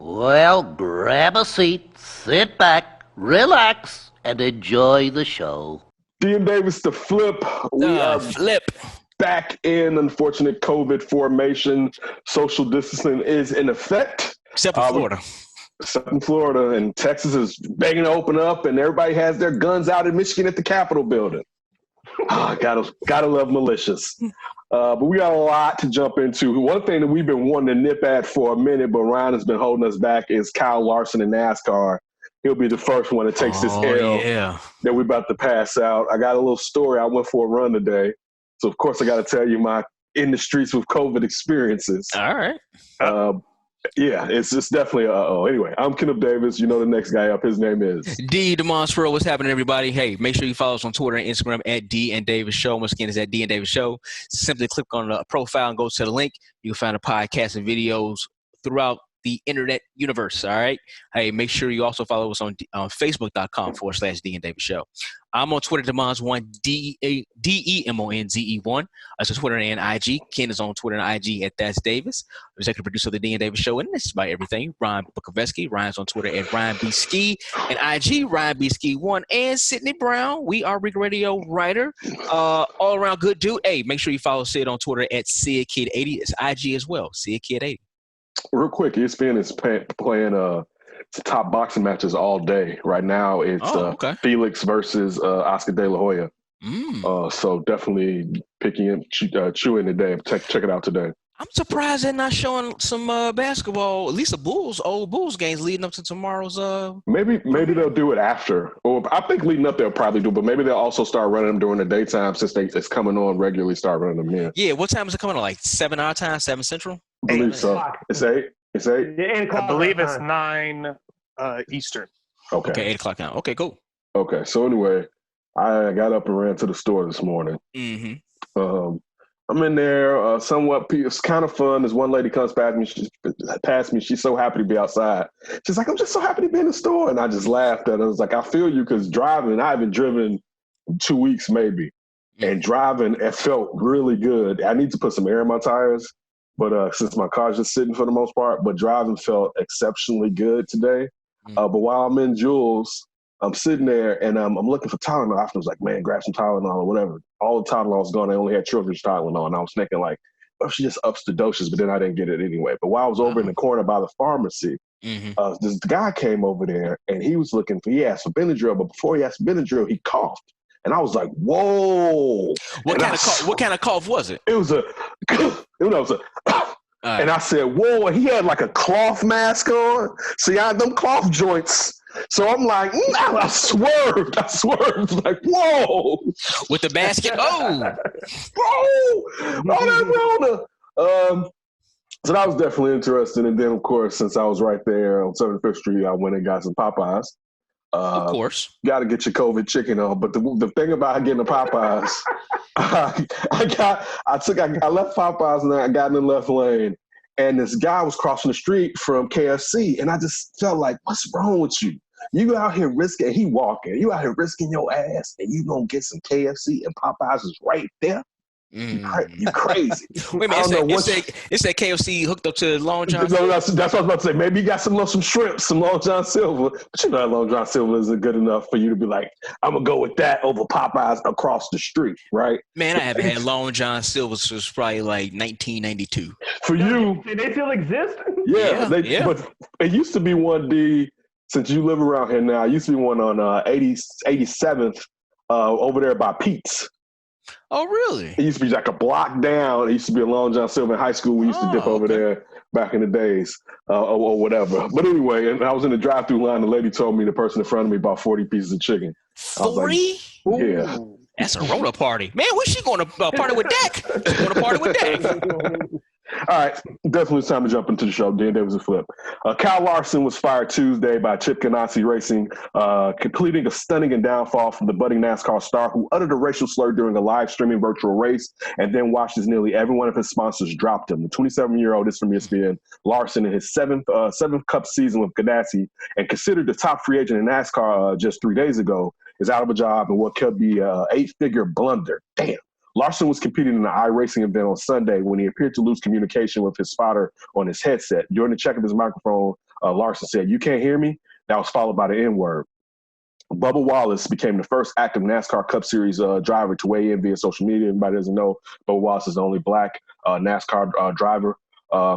Well, grab a seat, sit back, relax, and enjoy the show. Dean Davis, the flip. We are Flip. back in unfortunate COVID formation. Social distancing is in effect. Except for Florida. Except in Florida, and Texas is begging to open up, and everybody has their guns out in Michigan at the Capitol building. Gotta love militias. But we got a lot to jump into. One thing that we've been wanting to nip at for a minute, but Ryan has been holding us back, is Kyle Larson in NASCAR. He'll be the first one that takes this L that we're about to pass out. I got a little story. I went for a run today. So, of course, I got to tell you my in the streets with COVID experiences. All right. Yeah, it's just definitely Anyway, I'm Kenneth Davis. You know the next guy up. His name is D. Demonstro. What's happening, everybody? Hey, make sure you follow us on Twitter and Instagram at D and Davis Show. Once again, it's at D and Davis Show. Simply click on the profile and go to the link. You can find the podcast and videos throughout the internet universe. All right. Hey, make sure you also follow us on Facebook.com/D and Davis Show. I'm on Twitter, Demons1, DEMONZE1. That's on Twitter and IG. Ken is on Twitter and IG at That's Davis. Executive producer of the D and Davis Show. And this is by everything. Ryan Bukoveski. Ryan's on Twitter at Ryan B. Ski. And IG, Ryan B. Ski1. And Sydney Brown. We are Rick Radio writer. All around good dude. Hey, make sure you follow Sid on Twitter at SidKid80. It's IG as well. SidKid80. Real quick. ESPN is playing top boxing matches all day. Right now, it's Felix versus Oscar De La Hoya. So definitely chewing today. Check it out today. I'm surprised they're not showing some basketball, at least the old Bulls games leading up to tomorrow's. Maybe they'll do it after. Or I think leading up they'll probably do, but maybe they'll also start running them during the daytime since it's coming on regularly. Start running them in. Yeah, what time is it coming on? Like 7 our time, 7 Central. I believe so. It's 8. It's 8. Yeah, I believe it's 9 Eastern. Okay, 8 o'clock now. Okay, cool. Okay, so anyway, I got up and ran to the store this morning. Mm-hmm. I'm in there. Somewhat, it's kind of fun. This one lady comes past me. She's so happy to be outside. She's like, "I'm just so happy to be in the store," and I just laughed at her. I was like, "I feel you," because driving, I haven't driven 2 weeks maybe, and driving, it felt really good. I need to put some air in my tires. But since my car's just sitting for the most part, but driving felt exceptionally good today. But while I'm in Jules, I'm sitting there and I'm looking for Tylenol. I was like, man, grab some Tylenol or whatever. All the Tylenol was gone. I only had children's Tylenol. And I was thinking like, well, she just ups the doses, but then I didn't get it anyway. But while I was over in the corner by the pharmacy, this guy came over there and he was he asked for Benadryl, but before he asked for Benadryl, he coughed. And I was like, whoa. What kind of cough was it? It was and I said, whoa. And he had like a cloth mask on. See, I had them cloth joints. So I'm like, I swerved. Like, whoa. With the basket? Oh. Whoa. Oh, that Rona. So that was definitely interesting. And then, of course, since I was right there on 75th Street, I went and got some Popeyes. Of course. Got to get your COVID chicken on. But the thing about getting the Popeyes, I left Popeyes and I got in the left lane. And this guy was crossing the street from KFC. And I just felt like, what's wrong with you? You out here risking, he walking, you out here risking your ass and you going to get some KFC and Popeyes is right there? You crazy. Wait a minute, it's that KFC hooked up to Long John Silver? No, that's what I was about to say. Maybe you got some shrimp, some Long John Silver. But you know that Long John Silver isn't good enough for you to be like, I'm going to go with that over Popeyes across the street, right? Man, I haven't had Long John Silver since probably like 1992. For you. They still exist? Yeah. But it used to be one, D, since you live around here now, it used to be one on 87th over there by Pete's. Oh, really? It used to be like a block down. It used to be a Long John Silver in high school. We used to dip over there back in the days or whatever. But anyway, and I was in the drive-through line. The lady told me the person in front of me bought 40 pieces of chicken. 40? Like, yeah. That's a Rona party. Man, where's she going to party with Dak? She's going to party with Dak. All right, definitely it's time to jump into the show. Dan Davis a flip. Kyle Larson was fired Tuesday by Chip Ganassi Racing, completing a stunning downfall from the budding NASCAR star who uttered a racial slur during a live streaming virtual race and then watched as nearly every one of his sponsors dropped him. The 27-year-old is from ESPN. Larson, in his seventh Cup season with Ganassi and considered the top free agent in NASCAR just 3 days ago, is out of a job in what could be an 8-figure blunder. Damn. Larson was competing in an iRacing event on Sunday when he appeared to lose communication with his spotter on his headset. During the check of his microphone, Larson said, "You can't hear me." That was followed by the N-word. Bubba Wallace became the first active NASCAR Cup Series driver to weigh in via social media. Everybody doesn't know Bubba Wallace is the only black NASCAR driver.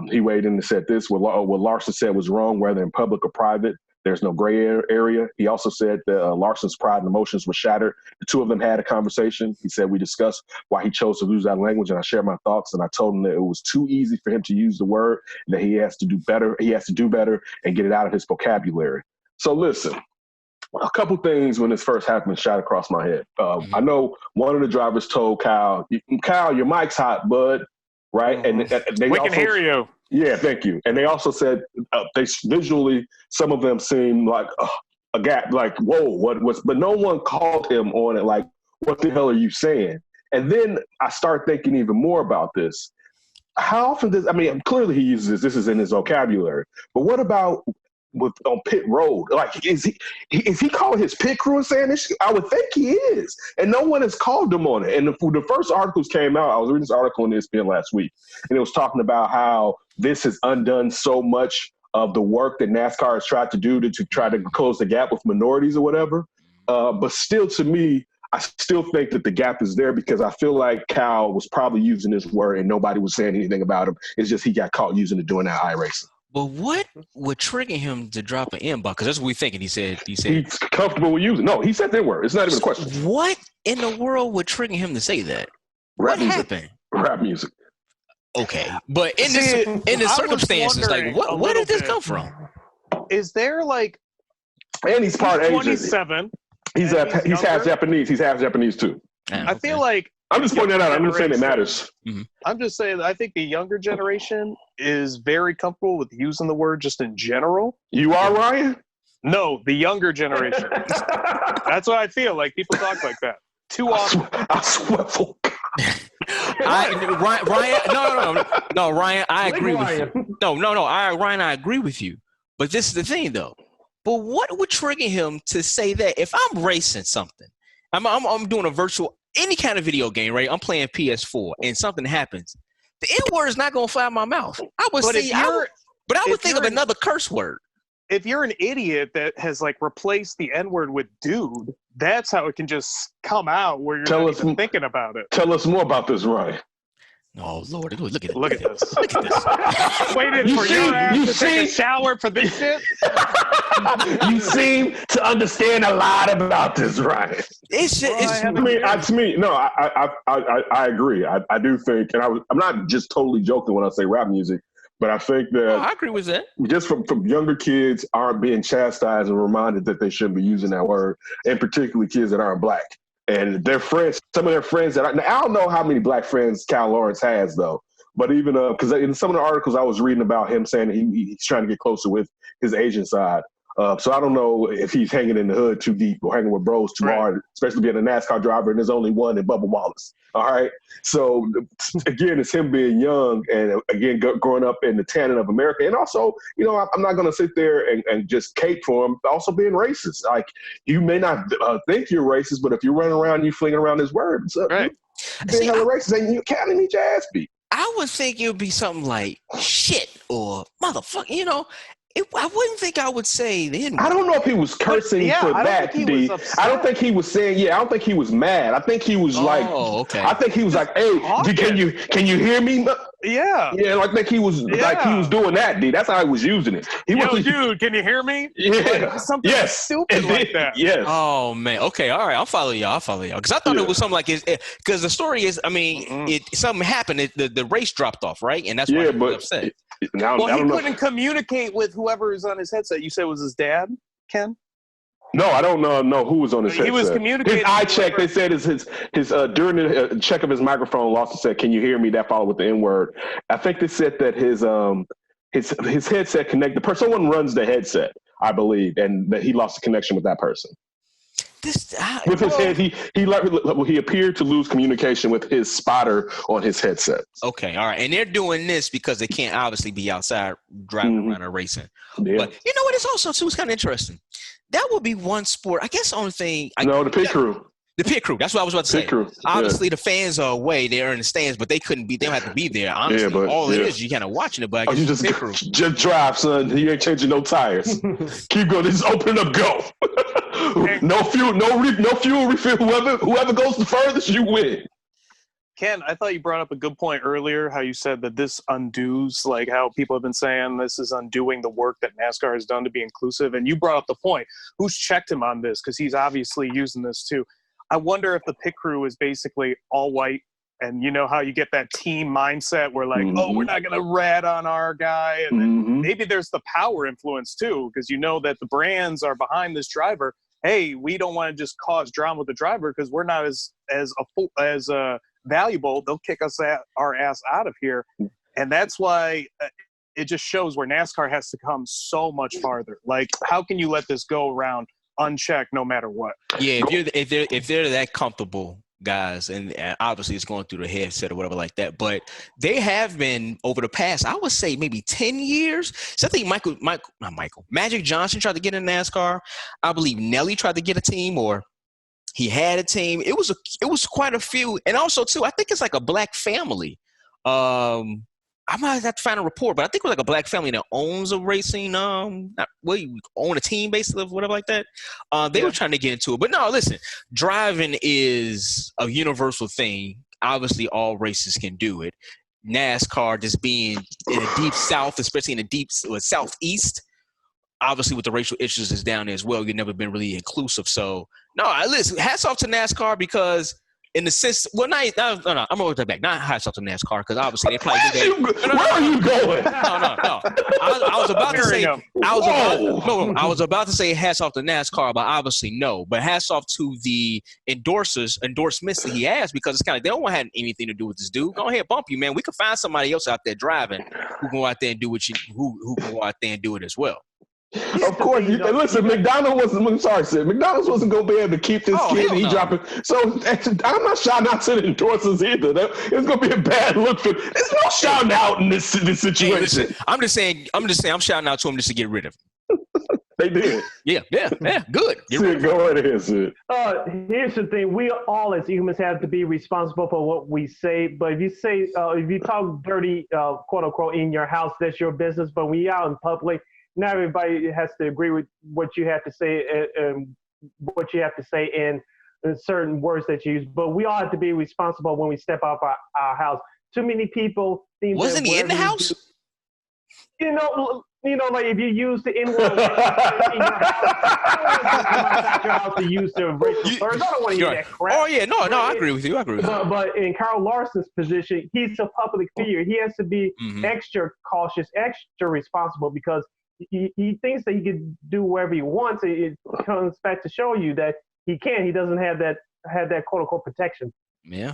He weighed in and said this: what Larson said was wrong, whether in public or private. There's no gray area. He also said that Larson's pride and emotions were shattered. The two of them had a conversation. He said, "We discussed why he chose to use that language, and I shared my thoughts, and I told him that it was too easy for him to use the word, that he has to do better. He has to do better and get it out of his vocabulary." So listen, a couple things when this first happened shot across my head. I know one of the drivers told Kyle, "Your mic's hot, bud." Right? And they we also can hear you. Yeah, thank you. And they also said they visually, some of them seemed like a gap, like, whoa, what was, but no one called him on it, like, what the hell are you saying? And then I start thinking even more about this. How often clearly he uses this is in his vocabulary, but what about on pit road? Like, is he calling his pit crew and saying this? I would think he is. And no one has called him on it. And the first articles came out, I was reading this article in ESPN last week, and it was talking about how this has undone so much of the work that NASCAR has tried to do to try to close the gap with minorities or whatever. But still, to me, I still think that the gap is there because I feel like Cal was probably using this word and nobody was saying anything about him. It's just he got caught using it during that iRacing. But what would trigger him to drop an M-bomb? Because that's what we're thinking. He said he's comfortable with using. No, he said that word. It's not even a question. What in the world would trigger him to say that? What happened? Rap music. Okay, but in the circumstances, like where did this come from? Is there like? And he's part Asian. 27. He's half Japanese. He's half Japanese too. I feel like I'm just pointing that out. I'm just saying it matters. Mm-hmm. I'm just saying I think the younger generation is very comfortable with using the word just in general. You are, Ryan? No, the younger generation. That's what I feel like. People talk like that too often. I swivel. Ryan, I agree with you. Ryan, I agree with you. But this is the thing, though. But what would trigger him to say that? If I'm racing something, I'm doing a virtual, any kind of video game, right? I'm playing PS4, and something happens. The N-word is not going to fly out my mouth. I would think of another curse word. If you're an idiot that has like replaced the N-word with dude, that's how it can just come out where you're not even thinking about it. Tell us more about this, Ryan. Oh, Lord. Look at this. Look at this. Look at this. Waited for your ass to take a shower for this shit? You seem to understand a lot about this, Ryan. I agree. I do think, and I'm not just totally joking when I say rap music, but I think that I agree with that. Just from younger kids aren't being chastised and reminded that they shouldn't be using that word, and particularly kids that aren't black. And their friends, some of their friends I don't know how many black friends Cal Lawrence has, though. But even because in some of the articles I was reading about him saying he's trying to get closer with his Asian side. So I don't know if he's hanging in the hood too deep or hanging with bros too hard, especially being a NASCAR driver, and there's only one in Bubba Wallace. All right. So again, it's him being young and again, growing up in the tanning of America. And also, I'm not going to sit there and just cape for him, also being racist. Like, you may not think you're racist, but if you're running around, you flinging around his words, right? Being hella racist, and you can't need your ass beat. I would think it would be something like shit or motherfucker, I wouldn't think I would say the N-word. I don't know if he was cursing for that, D. I don't think he was saying, I don't think he was mad. I think he was I think he was like, hey, can you hear me? Yeah. Yeah, I think he was like he was doing that, D. That's how he was using it. Dude, can you hear me? Yeah. Like, something stupid like that. Yes. Oh, man. Okay, all right. I'll follow y'all. Because I thought it was something like because the story is, something happened. The race dropped off, right? And that's why he was upset. Now, he couldn't communicate with whoever was on his headset. You said it was his dad, Ken? No, I don't know who was on his headset. He was communicating. His eye check, they said, his during the check of his microphone, Lawson said, "Can you hear me?" That followed with the N-word. I think they said that his headset connected. Someone runs the headset, I believe, and that he lost the connection with that person. His head, he appeared to lose communication with his spotter on his headset. Okay, all right, and they're doing this because they can't obviously be outside driving around or racing. Yeah. But you know what? It's also too. It's kind of interesting. That would be one sport. I guess the only thing. The pit crew. The pit crew. That's what I was about to say. Pit crew. Obviously, the fans are away. They're in the stands, but they couldn't be. They don't have to be there. Honestly, all it is, you kind of watching it. But I guess you just drive, son. You ain't changing no tires. Keep going. Just open it up. Go. No fuel. No fuel refill. Whoever goes the furthest, you win. Ken, I thought you brought up a good point earlier, how you said that this undoes, like how people have been saying this is undoing the work that NASCAR has done to be inclusive. And you brought up the point, who's checked him on this? Because he's obviously using this too. I wonder if the pit crew is basically all white, and you know how you get that team mindset where like, oh, we're not going to rat on our guy. And then maybe there's the power influence too, because you know that the brands are behind this driver. Hey, we don't want to just cause drama with the driver because we're not as valuable. They'll kick our ass out of here. And that's why it just shows where NASCAR has to come so much farther. Like, how can you let this go around unchecked no matter what? Yeah, if they're that comfortable, guys, and obviously it's going through the headset or whatever like that, but they have been over the past, I would say maybe 10 years. So I think Magic Johnson tried to get in NASCAR. I believe Nelly tried to get a team, or he had a team. It was quite a few. And also too, I think it's like a black family. I might have to find a report, but I think it was like a black family that owns a racing, you own a team basically, whatever like that. They were trying to get into it. But no, listen, driving is a universal thing. Obviously, all races can do it. NASCAR just being in the deep south, especially in the deep southeast, obviously with the racial issues is down there as well. You've never been really inclusive. So, no, listen, hats off to NASCAR because – in the sense, well, no, I'm gonna take that back. Not hats off to NASCAR because obviously they probably do that. Where are you going? No. I was about to say. I was about to say hats off to NASCAR, but obviously no. But hats off to the endorsements that he has because it's kind of they don't want to have anything to do with this dude. Go ahead, bump you, man. We can find somebody else out there driving who can go out there and do who can go out there and do it as well. Of course, listen. McDonald's wasn't going to be able to keep this kid. He dropping. So I'm not shouting out to the endorsers either. It's going to be a bad look for. There's no shouting out in this situation. Hey, listen, I'm just saying. I'm shouting out to him just to get rid of him. They did. Yeah. Good. Sid, go right ahead, Sid. Here's the thing: we all as humans have to be responsible for what we say. But if you talk dirty, quote unquote, in your house, that's your business. But when you're out in public. Not everybody has to agree with what you have to say and what you have to say in certain words that you use. But we all have to be responsible when we step out of our house. Too many people think wasn't he in the house? You know, like if you use the N-word in your house to use the racial slurs. I don't want to hear that crap. Oh yeah, no, I agree with you. But in Carl Larson's position, he's a public figure. He has to be extra cautious, extra responsible because he thinks that he can do whatever he wants. It comes back to show you that he can't. He doesn't have that quote unquote protection. Yeah.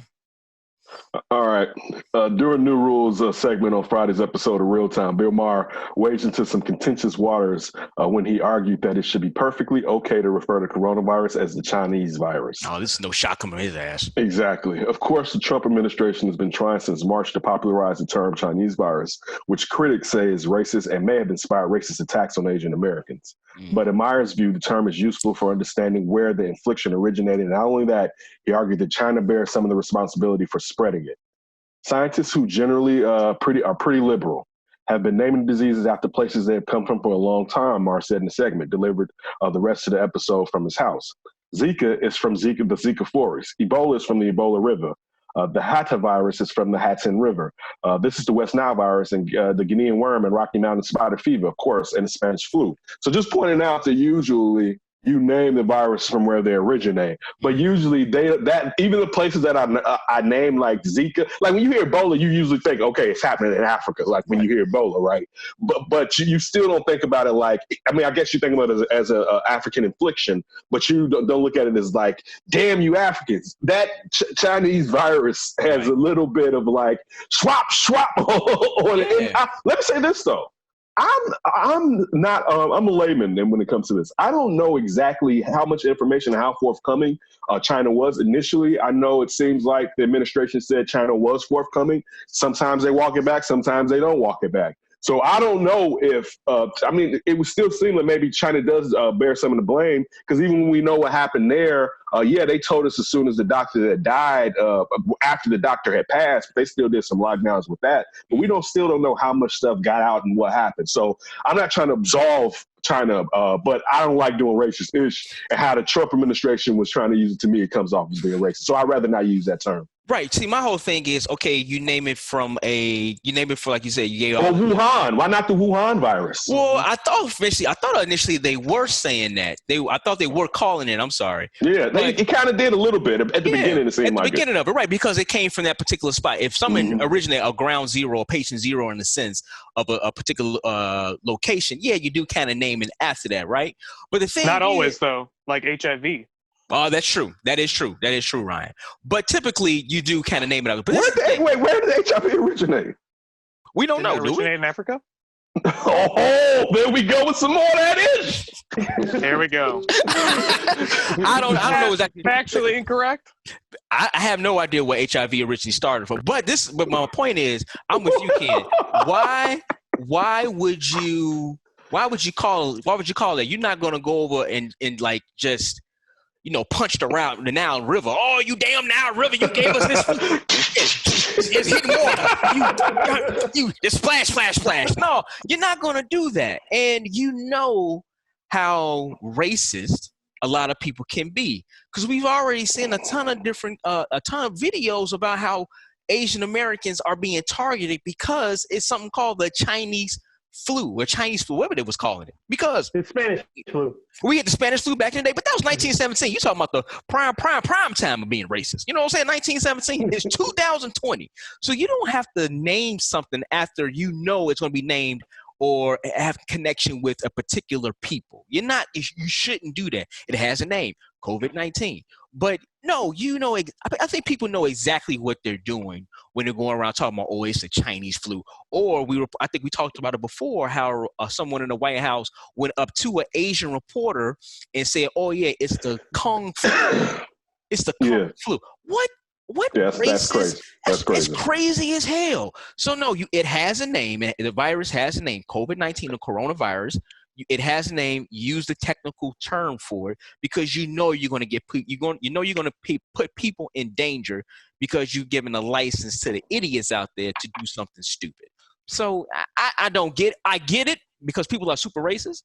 All right. During New Rules segment on Friday's episode of Real Time, Bill Maher waded into some contentious waters when he argued that it should be perfectly okay to refer to coronavirus as the Chinese virus. Oh, this is no shot coming from his ass. Exactly. Of course, the Trump administration has been trying since March to popularize the term Chinese virus, which critics say is racist and may have inspired racist attacks on Asian Americans. But in Meyer's view, the term is useful for understanding where the infliction originated. And not only that, he argued that China bears some of the responsibility for spreading it. Scientists who generally are pretty liberal have been naming diseases after places they have come from for a long time, Maher said in the segment, delivered the rest of the episode from his house. Zika is from the Zika forest. Ebola is from the Ebola River. The Hatta virus is from the Hattin River. This is the West Nile virus and the Guinean worm and Rocky Mountain spotted fever, of course, and the Spanish flu. So just pointing out that usually you name the virus from where they originate, but usually even the places that I name like Zika, like when you hear Ebola, you usually think, okay, it's happening in Africa. Like when you hear Ebola, right? But you still don't think about it like, I mean, I guess you think about it as a African infliction, but you don't look at it as like, damn you Africans. That Chinese virus has a little bit of like swap on it. Let me say this though. I'm a layman, and when it comes to this, I don't know exactly how much information and how forthcoming China was initially. I know it seems like the administration said China was forthcoming. Sometimes they walk it back, sometimes they don't walk it back. So I don't know if, I mean, it would still seem like maybe China does bear some of the blame, because even when we know what happened there, they told us as soon as the doctor that died, after the doctor had passed, but they still did some lockdowns with that. But we still don't know how much stuff got out and what happened. So I'm not trying to absolve China, but I don't like doing racist ish, and how the Trump administration was trying to use it. To me, it comes off as being racist. So I'd rather not use that term. Right. See, my whole thing is, okay, you name it for, like you said, you gave or Wuhan. Why not the Wuhan virus? Well, I thought initially they were saying that. I thought they were calling it. I'm sorry. Yeah, it kind of did a little bit at the beginning. It seemed like beginning of it, right? Because it came from that particular spot. If someone originated a ground zero, a patient zero, in the sense of a particular location, you do kind of name it after that, right? But the thing, not always though, like HIV. Oh, that's true. That is true, Ryan. But typically, you do kind of name it out. But where did HIV originate? We don't know. Did it originate in Africa? Oh, there we go with some more of that ish. There we go. I don't know exactly. Factually incorrect. I have no idea where HIV originally started from. But my point is, I'm with you, Ken. Why would you call that? You're not gonna go over and like just, punch the Nile River. Oh, you damn Nile River! You gave us this. It's hitting water. You just splash. No, you're not gonna do that. And you know how racist a lot of people can be, because we've already seen a ton of videos about how Asian Americans are being targeted because it's something called the Chinese flu, whatever they was calling it, because the Spanish flu. We had the Spanish flu back in the day, but that was 1917. You talking about the prime time of being racist. You know what I'm saying? 1917 is 2020. So you don't have to name something after it's going to be named or have connection with a particular people. You shouldn't do that. It has a name, COVID-19. But no, I think people know exactly what they're doing when they're going around talking about, oh, it's the Chinese flu. Or I think we talked about it before, how someone in the White House went up to an Asian reporter and said, oh yeah, it's the Kung flu. It's the Kung flu. What? Yes, that's crazy. That's crazy. It's crazy as hell. So no, it has a name. The virus has a name. COVID-19, the coronavirus. It has a name. Use the technical term for it, because you're going to get put people in danger because you've given a license to the idiots out there to do something stupid. So I don't get. I get it because people are super racist,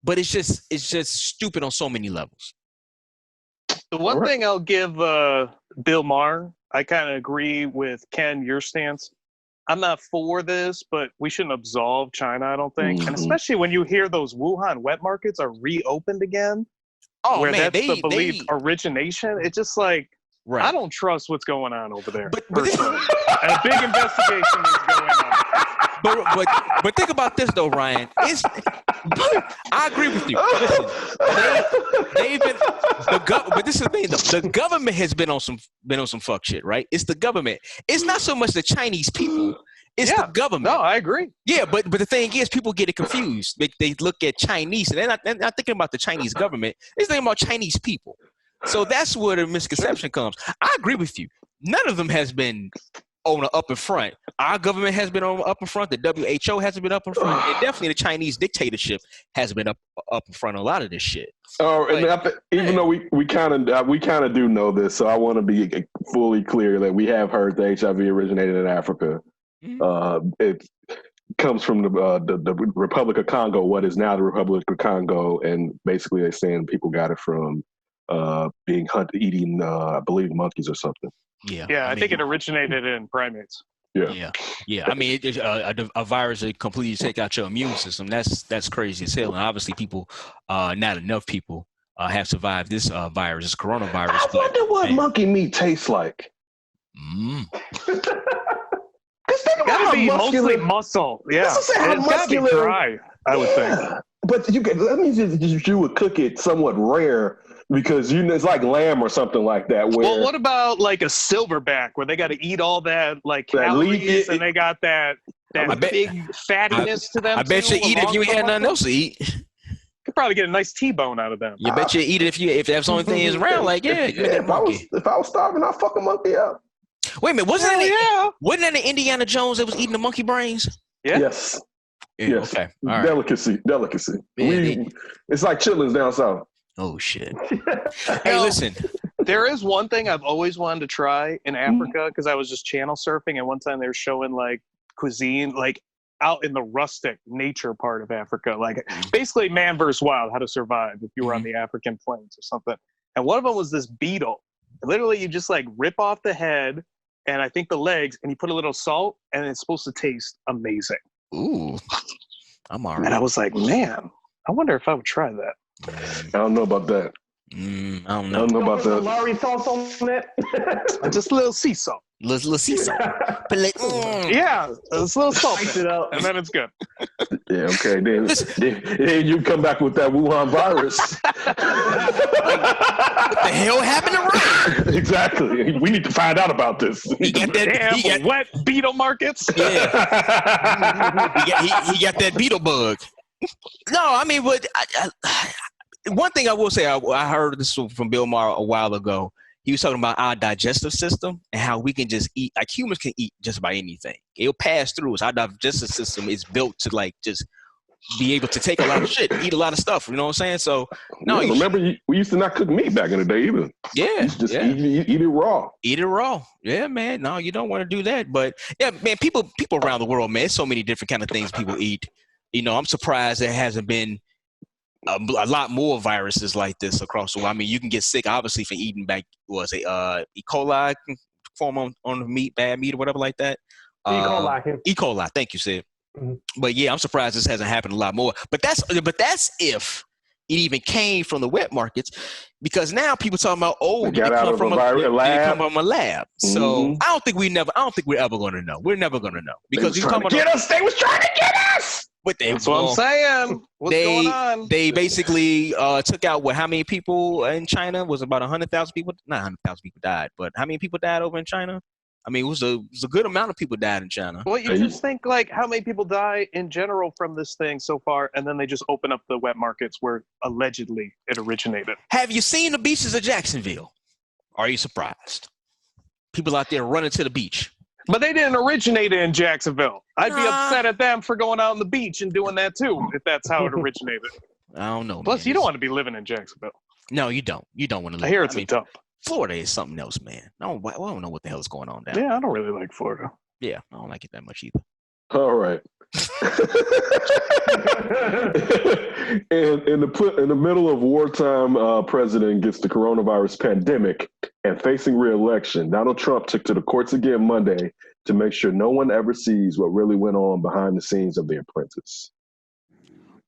but it's just stupid on so many levels. The one thing I'll give Bill Maher, I kind of agree with Ken, your stance. I'm not for this, but we shouldn't absolve China, I don't think. And especially when you hear those Wuhan wet markets are reopened again, where that's the believed origination. It's just like, I don't trust what's going on over there. But and a big investigation is going on. But think about this though, Ryan. I agree with you. Listen, they've been but this is the thing though. The government has been on some fuck shit, right? It's the government. It's not so much the Chinese people. It's the government. No, I agree. Yeah, but the thing is, people get it confused. They look at Chinese, and they're not thinking about the Chinese government. They're thinking about Chinese people. So that's where the misconception comes. I agree with you. None of them has been on the up in front. Our government has been on up in front. The WHO hasn't been up in front, and definitely the Chinese dictatorship has been up in front of a lot of this shit. Even though we kind of do know this, so I want to be fully clear that we have heard the HIV originated in Africa. It comes from the Republic of Congo, what is now the Republic of Congo, and basically they're saying people got it from being eating, I believe, monkeys or something. I think it originated in primates. Yeah. I mean, a virus that completely take out your immune system. That's crazy as hell. And obviously, not enough people have survived this virus, this coronavirus. I wonder what monkey meat tastes like. It's gotta be mostly muscle. Yeah, it's gotta be dry, I would think. But that means you would cook it somewhat rare, because it's like lamb or something like that. Well, what about like a silverback where they got to eat all that calories and they got that big fattiness to them? I bet you eat if you had nothing else to eat. Could probably get a nice T-bone out of them. You bet you eat it if that's the only thing is around. Like if I was starving, I'd fuck a monkey up. Wait a minute, wasn't that in Indiana Jones that was eating the monkey brains? Yeah. Yes. Yeah, Yes. okay. All right. Delicacy. Yeah, It's like chitlins down south. Oh shit. Hey, listen. There is one thing I've always wanted to try in Africa because I was just channel surfing, and one time they were showing like cuisine, like out in the rustic nature part of Africa, like basically man versus wild, how to survive if you were on the African plains or something. And one of them was this beetle. Literally, you just like rip off the head and I think the legs, and you put a little salt, and it's supposed to taste amazing. Ooh, I'm all right. And I was like, man, I wonder if I would try that. I don't know about that. I don't I know. don't know about that. Lowry sauce on that. Just a little sea salt. Little sea salt. But like, Yeah, it's a little salt, Spice it up. and then it's good. Yeah, okay. Then you come back with that Wuhan virus. what the hell happened to Ryan? Exactly. We need to find out about this. He got that. He Damn, got, wet beetle markets. yeah. he got that beetle bug. No, I mean, but one thing I will say, I heard this from Bill Maher a while ago. He was talking about our digestive system and how we can just eat, like humans can eat just about anything. It'll pass through us. Our digestive system is built to like just be able to take a lot of shit, eat a lot of stuff. You know what I'm saying? So, no. Yeah, remember, we used to not cook meat back in the day either. Yeah. Just eat it raw. Eat it raw. Yeah, man. No, you don't want to do that. But yeah, man, people around the world, man, there's so many different kind of things people eat. You know, I'm surprised there hasn't been a lot more viruses like this across the world. I mean, you can get sick, obviously, for eating back, E. coli form on the meat, bad meat or whatever like that. E. coli. E. coli, thank you, Sid. Mm-hmm. But yeah, I'm surprised this hasn't happened a lot more. But that's if it even came from the wet markets, because now people talking about it come from a lab. So I don't think we're ever going to know. We're never going to know because They was trying to get us. That's what I'm saying. What's going on? They basically took out how many people in China? Was about 100,000 people? Not 100,000 people died, but how many people died over in China? I mean, it was a good amount of people died in China. Well, you just think like how many people die in general from this thing so far, and then they just open up the wet markets where allegedly it originated. Have you seen the beaches of Jacksonville? Are you surprised? People out there running to the beach. But they didn't originate it in Jacksonville. I'd be upset at them for going out on the beach and doing that too, if that's how it originated. I don't know. Plus, you don't want to be living in Jacksonville. No, you don't. You don't want to live. I hear it's a dump. Florida is something else, man. I don't know what the hell is going on down there. Yeah, I don't really like Florida. Yeah, I don't like it that much either. All right. in the middle of wartime, president gets the coronavirus pandemic and facing re-election. Donald Trump took to the courts again Monday to make sure no one ever sees what really went on behind the scenes of The Apprentice.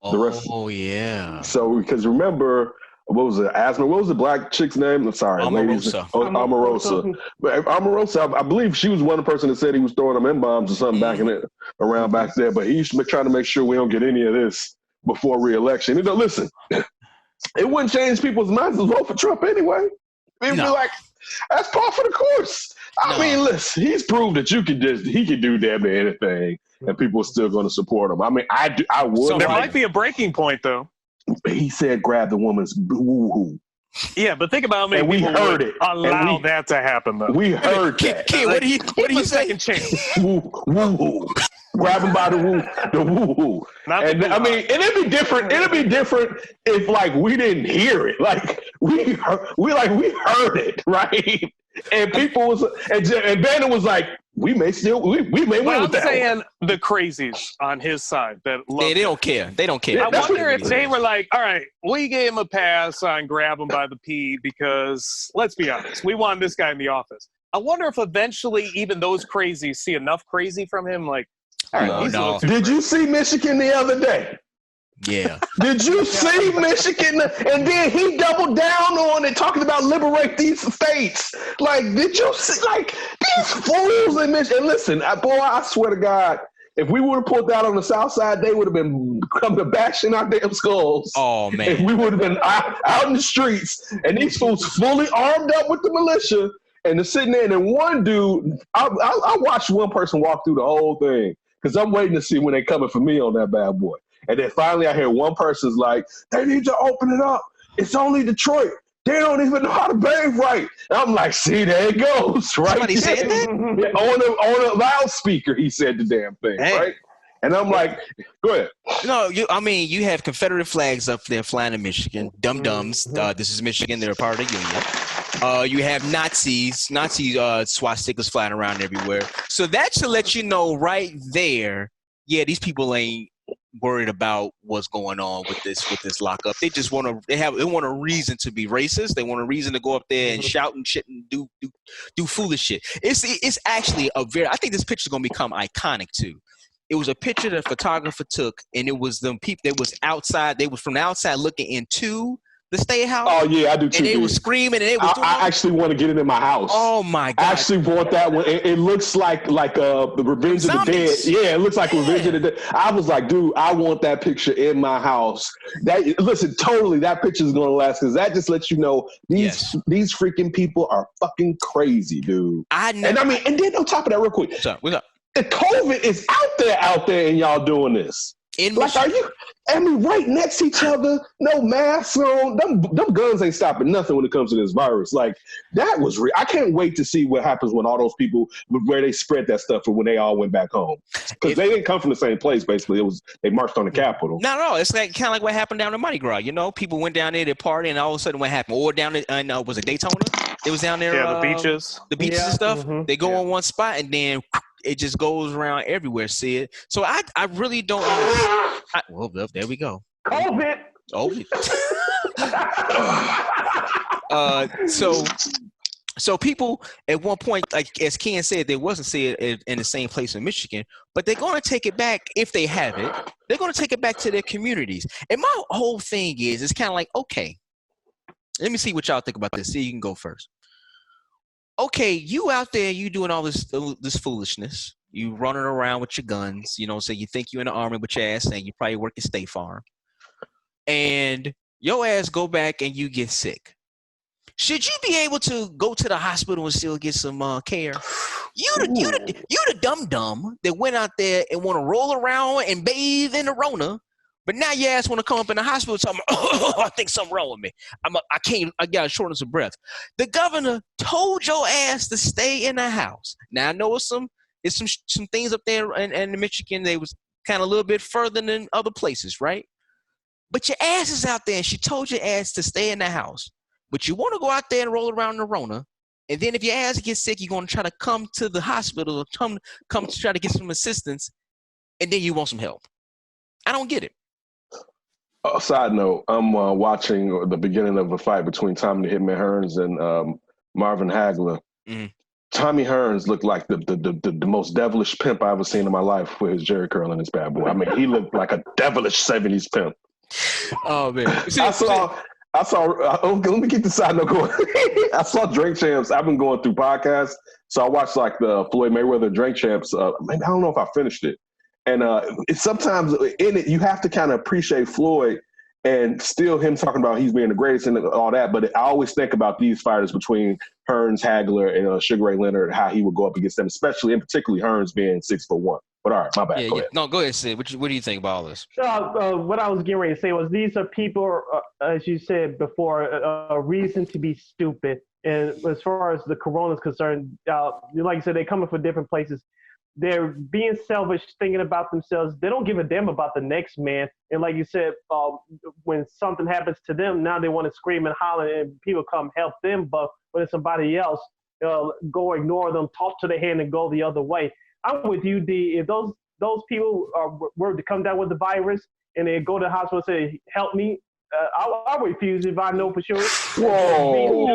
Yeah. So, because remember, what was it? Asthma. What was the black chick's name? I'm sorry, Omarosa. Omarosa. But Omarosa, I believe she was one person that said he was throwing them M-bombs or something around back there. But he's trying to make sure we don't get any of this before re-election. You know, listen, it wouldn't change people's minds to vote for Trump anyway. They'd be like, that's par for the course. I mean, listen, he's proved that he can do damn near anything, and people are still going to support him. I mean, I would. So there might be a breaking point, though. He said, "Grab the woman's woo-hoo." Yeah, but think about how many people heard it. Allow that to happen, though. We heard that. Kid, what did he say? Second chance. Woo-hoo. Grab him by the woo-hoo. And I mean, it'd be different. It'd be different if like we didn't hear it. Like we heard it, right? And people was and Bannon was like, we may win with that. I'm saying the crazies on his side that love they don't care. They don't care. I wonder if they were like, all right, we gave him a pass on grab him by the pee because let's be honest, we want this guy in the office. I wonder if eventually even those crazies see enough crazy from him, like, all right, Did you see Michigan the other day? Yeah. Did you see Michigan? And then he doubled down on it, talking about liberate these states. Like, did you see, like, these fools in Michigan? Listen, I swear to God, if we would have put that on the South Side, they would have been come to bashing our damn skulls. Oh, man. If we would have been out in the streets, and these fools fully armed up with the militia, and they're sitting there, and then one dude, I watched one person walk through the whole thing, because I'm waiting to see when they're coming for me on that bad boy. And then finally I hear one person's like, they need to open it up. It's only Detroit. They don't even know how to bathe right. And I'm like, see, there it goes. Right? Somebody said that? On a loudspeaker, he said the damn thing, right? And I'm like, go ahead. No, you have Confederate flags up there flying in Michigan. Dum-dums. This is Michigan. They're a part of the Union. You have Nazi swastikas flying around everywhere. So that should let you know right there, yeah, these people ain't worried about what's going on with this lockup. They just want a reason to be racist. They want a reason to go up there and shout and shit and do foolish shit. It's actually I think this picture is gonna become iconic too. It was a picture that a photographer took, and it was them people that was outside. They was from the outside looking into the state house. Oh yeah, I do too. And they were screaming, and they was. I actually want to get it in my house. Oh my god! I actually want that one. It looks like the Revenge of the Dead. Yeah, it looks like Revenge of the Dead. I was like, dude, I want that picture in my house. Totally, that picture is gonna last because that just lets you know these freaking people are fucking crazy, dude. And then on top of that, real quick, what's up? The COVID is out there, and y'all doing this. Are you? Right next to each other, no masks on. Them guns ain't stopping nothing when it comes to this virus. Like that was real. I can't wait to see what happens when all those people where they spread that stuff or when they all went back home because they didn't come from the same place. Basically, they marched on the Capitol. No, it's like kind of like what happened down in Mardi Gras. You know, people went down there to party, and all of a sudden, what happened? Or down in was it Daytona? It was down there. Yeah, the beaches and stuff. Mm-hmm. They go on one spot, and then it just goes around everywhere. See it? So I really don't. Well, there we go. COVID. So people at one point, like as Ken said, they wasn't see it in the same place in Michigan, but they're going to take it back if they have it. They're going to take it back to their communities. And my whole thing is, it's kind of like, okay, let me see what y'all think about this. See, you can go first. Okay, you out there, you doing all this foolishness. You running around with your guns, so you think you're in the army with your ass saying you probably work at State Farm. And your ass go back and you get sick. Should you be able to go to the hospital and still get some care? You the dumb that went out there and want to roll around and bathe in the Rona, but now your ass want to come up in the hospital and tell me, I think something wrong with me. I got a shortness of breath. The governor told your ass to stay in the house. Now I know it's some things up there in Michigan. They was kind of a little bit further than other places, right? But your ass is out there, and she told your ass to stay in the house. But you want to go out there and roll around the Rona, and then if your ass gets sick, you're going to try to come to the hospital or come to try to get some assistance, and then you want some help. I don't get it. Side note, I'm watching the beginning of a fight between Tommy the Hitman Hearns and Marvin Hagler. Mm-hmm. Tommy Hearns looked like the most devilish pimp I ever seen in my life with his jerry curl and his bad boy. I mean, he looked like a devilish 70s pimp. Oh man! I saw. Let me get the side note going. I saw Drink Champs. I've been going through podcasts, so I watched like the Floyd Mayweather Drink Champs. Maybe I don't know if I finished it. And it's sometimes in it you have to kind of appreciate Floyd and still him talking about he's being the greatest and all that. But I always think about these fighters between Hearns, Hagler, and Sugar Ray Leonard, how he would go up against them, especially and particularly Hearns being 6'1". But all right, my bad. Go ahead. No, go ahead, Sid. What do you think about all this? What I was getting ready to say was these are people, as you said before, a reason to be stupid. And as far as the corona is concerned, like you said, they're coming from different places. They're being selfish, thinking about themselves. They don't give a damn about the next man. And like you said, when something happens to them, now they want to scream and holler and people come help them. But when it's somebody else, go ignore them, toss to the hand and go the other way. I'm with you, D. If those people were to come down with the virus and they go to the hospital and say, help me, I'll refuse if I know for sure. Whoa.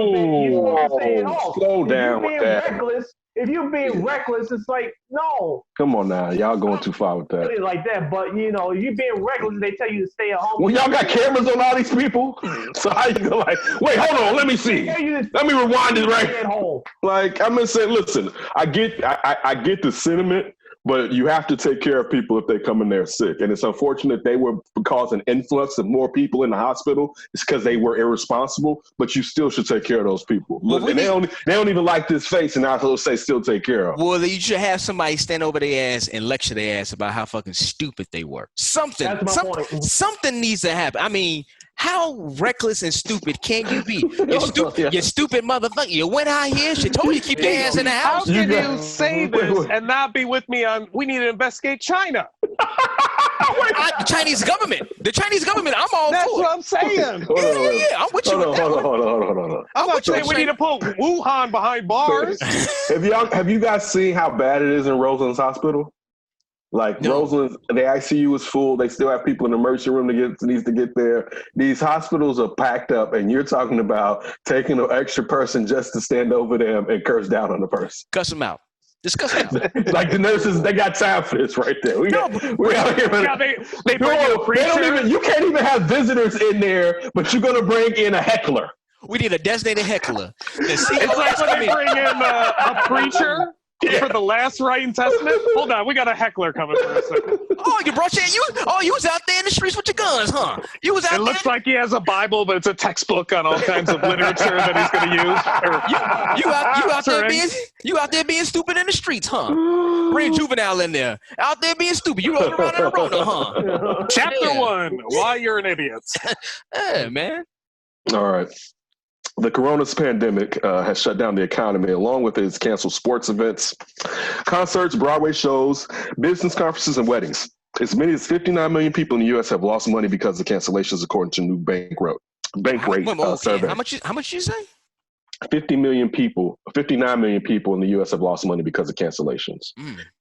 Slow down with that. If you're being reckless, it's like, no. Come on now. Y'all going too far with that. Really like that. But, you being reckless, they tell you to stay at home. Well, y'all got cameras on all these people? So how you go like, wait, hold on. Let me see. Let me rewind it right. At home. Like, I'm going to say, listen, I get the sentiment, but you have to take care of people if they come in there sick. And it's unfortunate they were causing influx of more people in the hospital. It's because they were irresponsible, but you still should take care of those people. Well, and they don't even like this face, and I will say still take care of. Well, you should have somebody stand over their ass and lecture their ass about how fucking stupid they were. Something needs to happen. I mean, How reckless and stupid can you be? You stupid motherfucker. You went out here. She told you to keep your hands in the How house. can you say this and not be with me on? We need to investigate China. The Chinese government. I'm all That's for it. what I'm saying. Yeah, I'm with you. Hold on. I'm not saying we need to put Wuhan behind bars. Have you guys seen how bad it is in Roseland's hospital? Like Roseland's, the ICU is full. They still have people in the emergency room that needs to get there. These hospitals are packed up, and you're talking about taking an extra person just to stand over them and curse down on the person. Cuss them out. Discuss it. Like the nurses, they got time for this right there. We out here. They bring in a preacher. You can't even have visitors in there, but you're gonna bring in a heckler. We need a designated heckler. It's like when they bring in a preacher for the last rite and testament. Hold on, we got a heckler coming for a second. Oh, you brought you was out there in the streets with your guns, huh? You was out It there. looks like he has a Bible, but it's a textbook on all kinds of literature that he's going to use. You out there being stupid in the streets, huh? Bring Juvenile in there. Out there being stupid. You rolling around in a Rona, huh? Chapter 1, Why You're an Idiot. Yeah, man. All right. The coronavirus pandemic has shut down the economy, along with its canceled sports events, concerts, Broadway shows, business conferences, and weddings. As many as 59 million people in the U.S. have lost money because of cancellations, according to a new bank rate survey. How much did you say? 59 million people in the U.S. have lost money because of cancellations.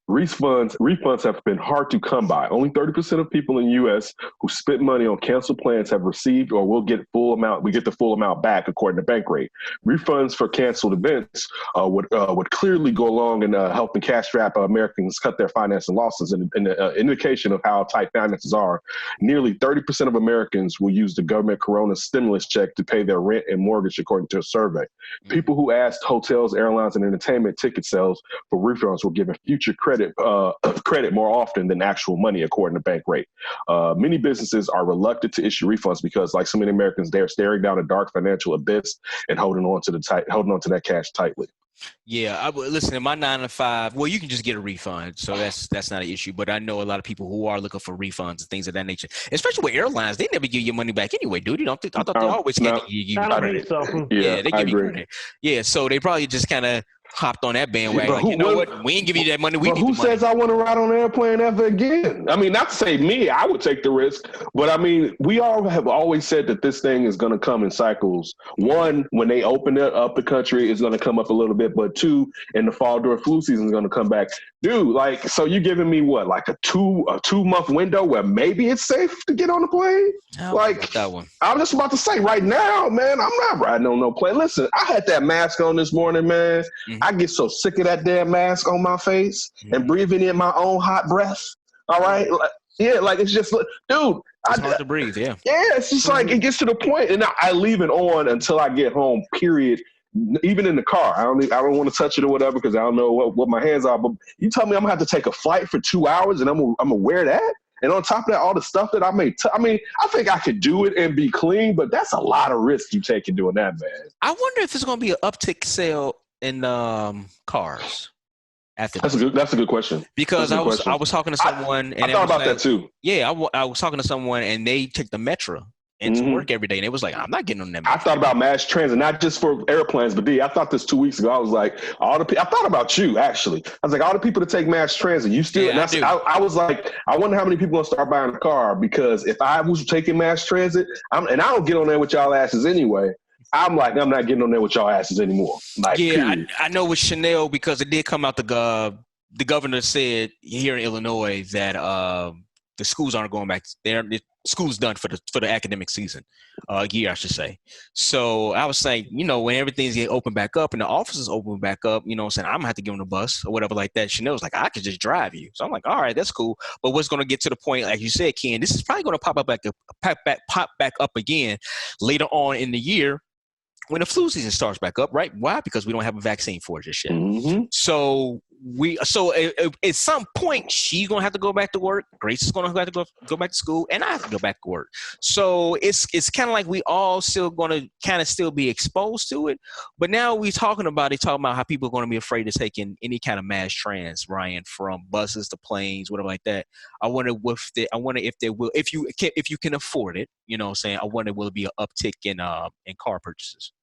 Refunds have been hard to come by. Only 30% of people in the U.S. who spent money on canceled plans have received or will get full amount. We get the full amount back, according to Bankrate. Refunds for canceled events would clearly go along in helping cash-strapped Americans cut their financing losses. And an indication of how tight finances are, nearly 30% of Americans will use the government corona stimulus check to pay their rent and mortgage, according to a survey. People who asked hotels, airlines, and entertainment ticket sales for refunds were given future credit more often than actual money, according to Bankrate. Many businesses are reluctant to issue refunds because, like so many Americans, they're staring down a dark financial abyss and holding on to that cash tightly. Yeah, listen, in my 9 to 5, well, you can just get a refund, so that's not an issue. But I know a lot of people who are looking for refunds and things of that nature, especially with airlines. They never give you money back anyway, dude. You don't? I thought they always give you credit. Yeah, they give you credit. Yeah, so they probably just kind of hopped on that bandwagon. You know what? We ain't give you that money. Who says I want to ride on an airplane ever again? I mean, not to say me, I would take the risk, but I mean, we all have always said that this thing is going to come in cycles. One, when they open it up, the country is going to come up a little bit, but two, in the fall during flu season is going to come back. Dude, like, so you're giving me what, like a 2-month window where maybe it's safe to get on the plane? Like that one. I'm just about to say right now, man, I'm not riding on no plane. Listen, I had that mask on this morning, man. I get so sick of that damn mask on my face and breathing in my own hot breath. All right. Like it's just, dude. It's hard to breathe. Yeah. Yeah. It's just like it gets to the point, and I leave it on until I get home. Period. Even in the car, I don't want to touch it or whatever because I don't know what my hands are. But you tell me I'm gonna have to take a flight for 2 hours and I'm gonna wear that. And on top of that, all the stuff that I may I think I could do it and be clean, but that's a lot of risk you taking doing that, man. I wonder if there's gonna be an uptick sale in cars after that's a good question, because I was talking to someone and I thought about that too. Yeah, I was talking to someone and they take the metro into work every day, and it was like, I'm not getting on that metro. I thought about mass transit, not just for airplanes, but I thought this 2 weeks ago. I was like, I thought about you actually. I was like, all the people that take mass transit, you still. Yeah, I was like, I wonder how many people gonna start buying a car, because if I was taking mass transit, and I don't get on there with y'all asses anyway. I'm like, I'm not getting on there with y'all asses anymore. Like, yeah, I know with Chanel, because it did come out. The governor said here in Illinois that the schools aren't going back. The school's done for the academic season, year I should say. So I was saying, when everything's getting open back up and the offices open back up, I'm gonna have to give them a bus or whatever like that. Chanel was like, I could just drive you. So I'm like, all right, that's cool. But what's gonna get to the point, like you said, Ken, this is probably gonna pop back up again later on in the year, when the flu season starts back up, right? Why? Because we don't have a vaccine for it just yet. So at some point she's gonna have to go back to work. Grace is gonna have to go back to school, and I have to go back to work. So it's kind of like we all still gonna kind of still be exposed to it. But now we talking about how people are gonna be afraid of taking any kind of mass trans, Ryan, from buses to planes, whatever like that. I wonder if there will, if you can afford it. You know what I'm saying? I wonder will it be an uptick in car purchases.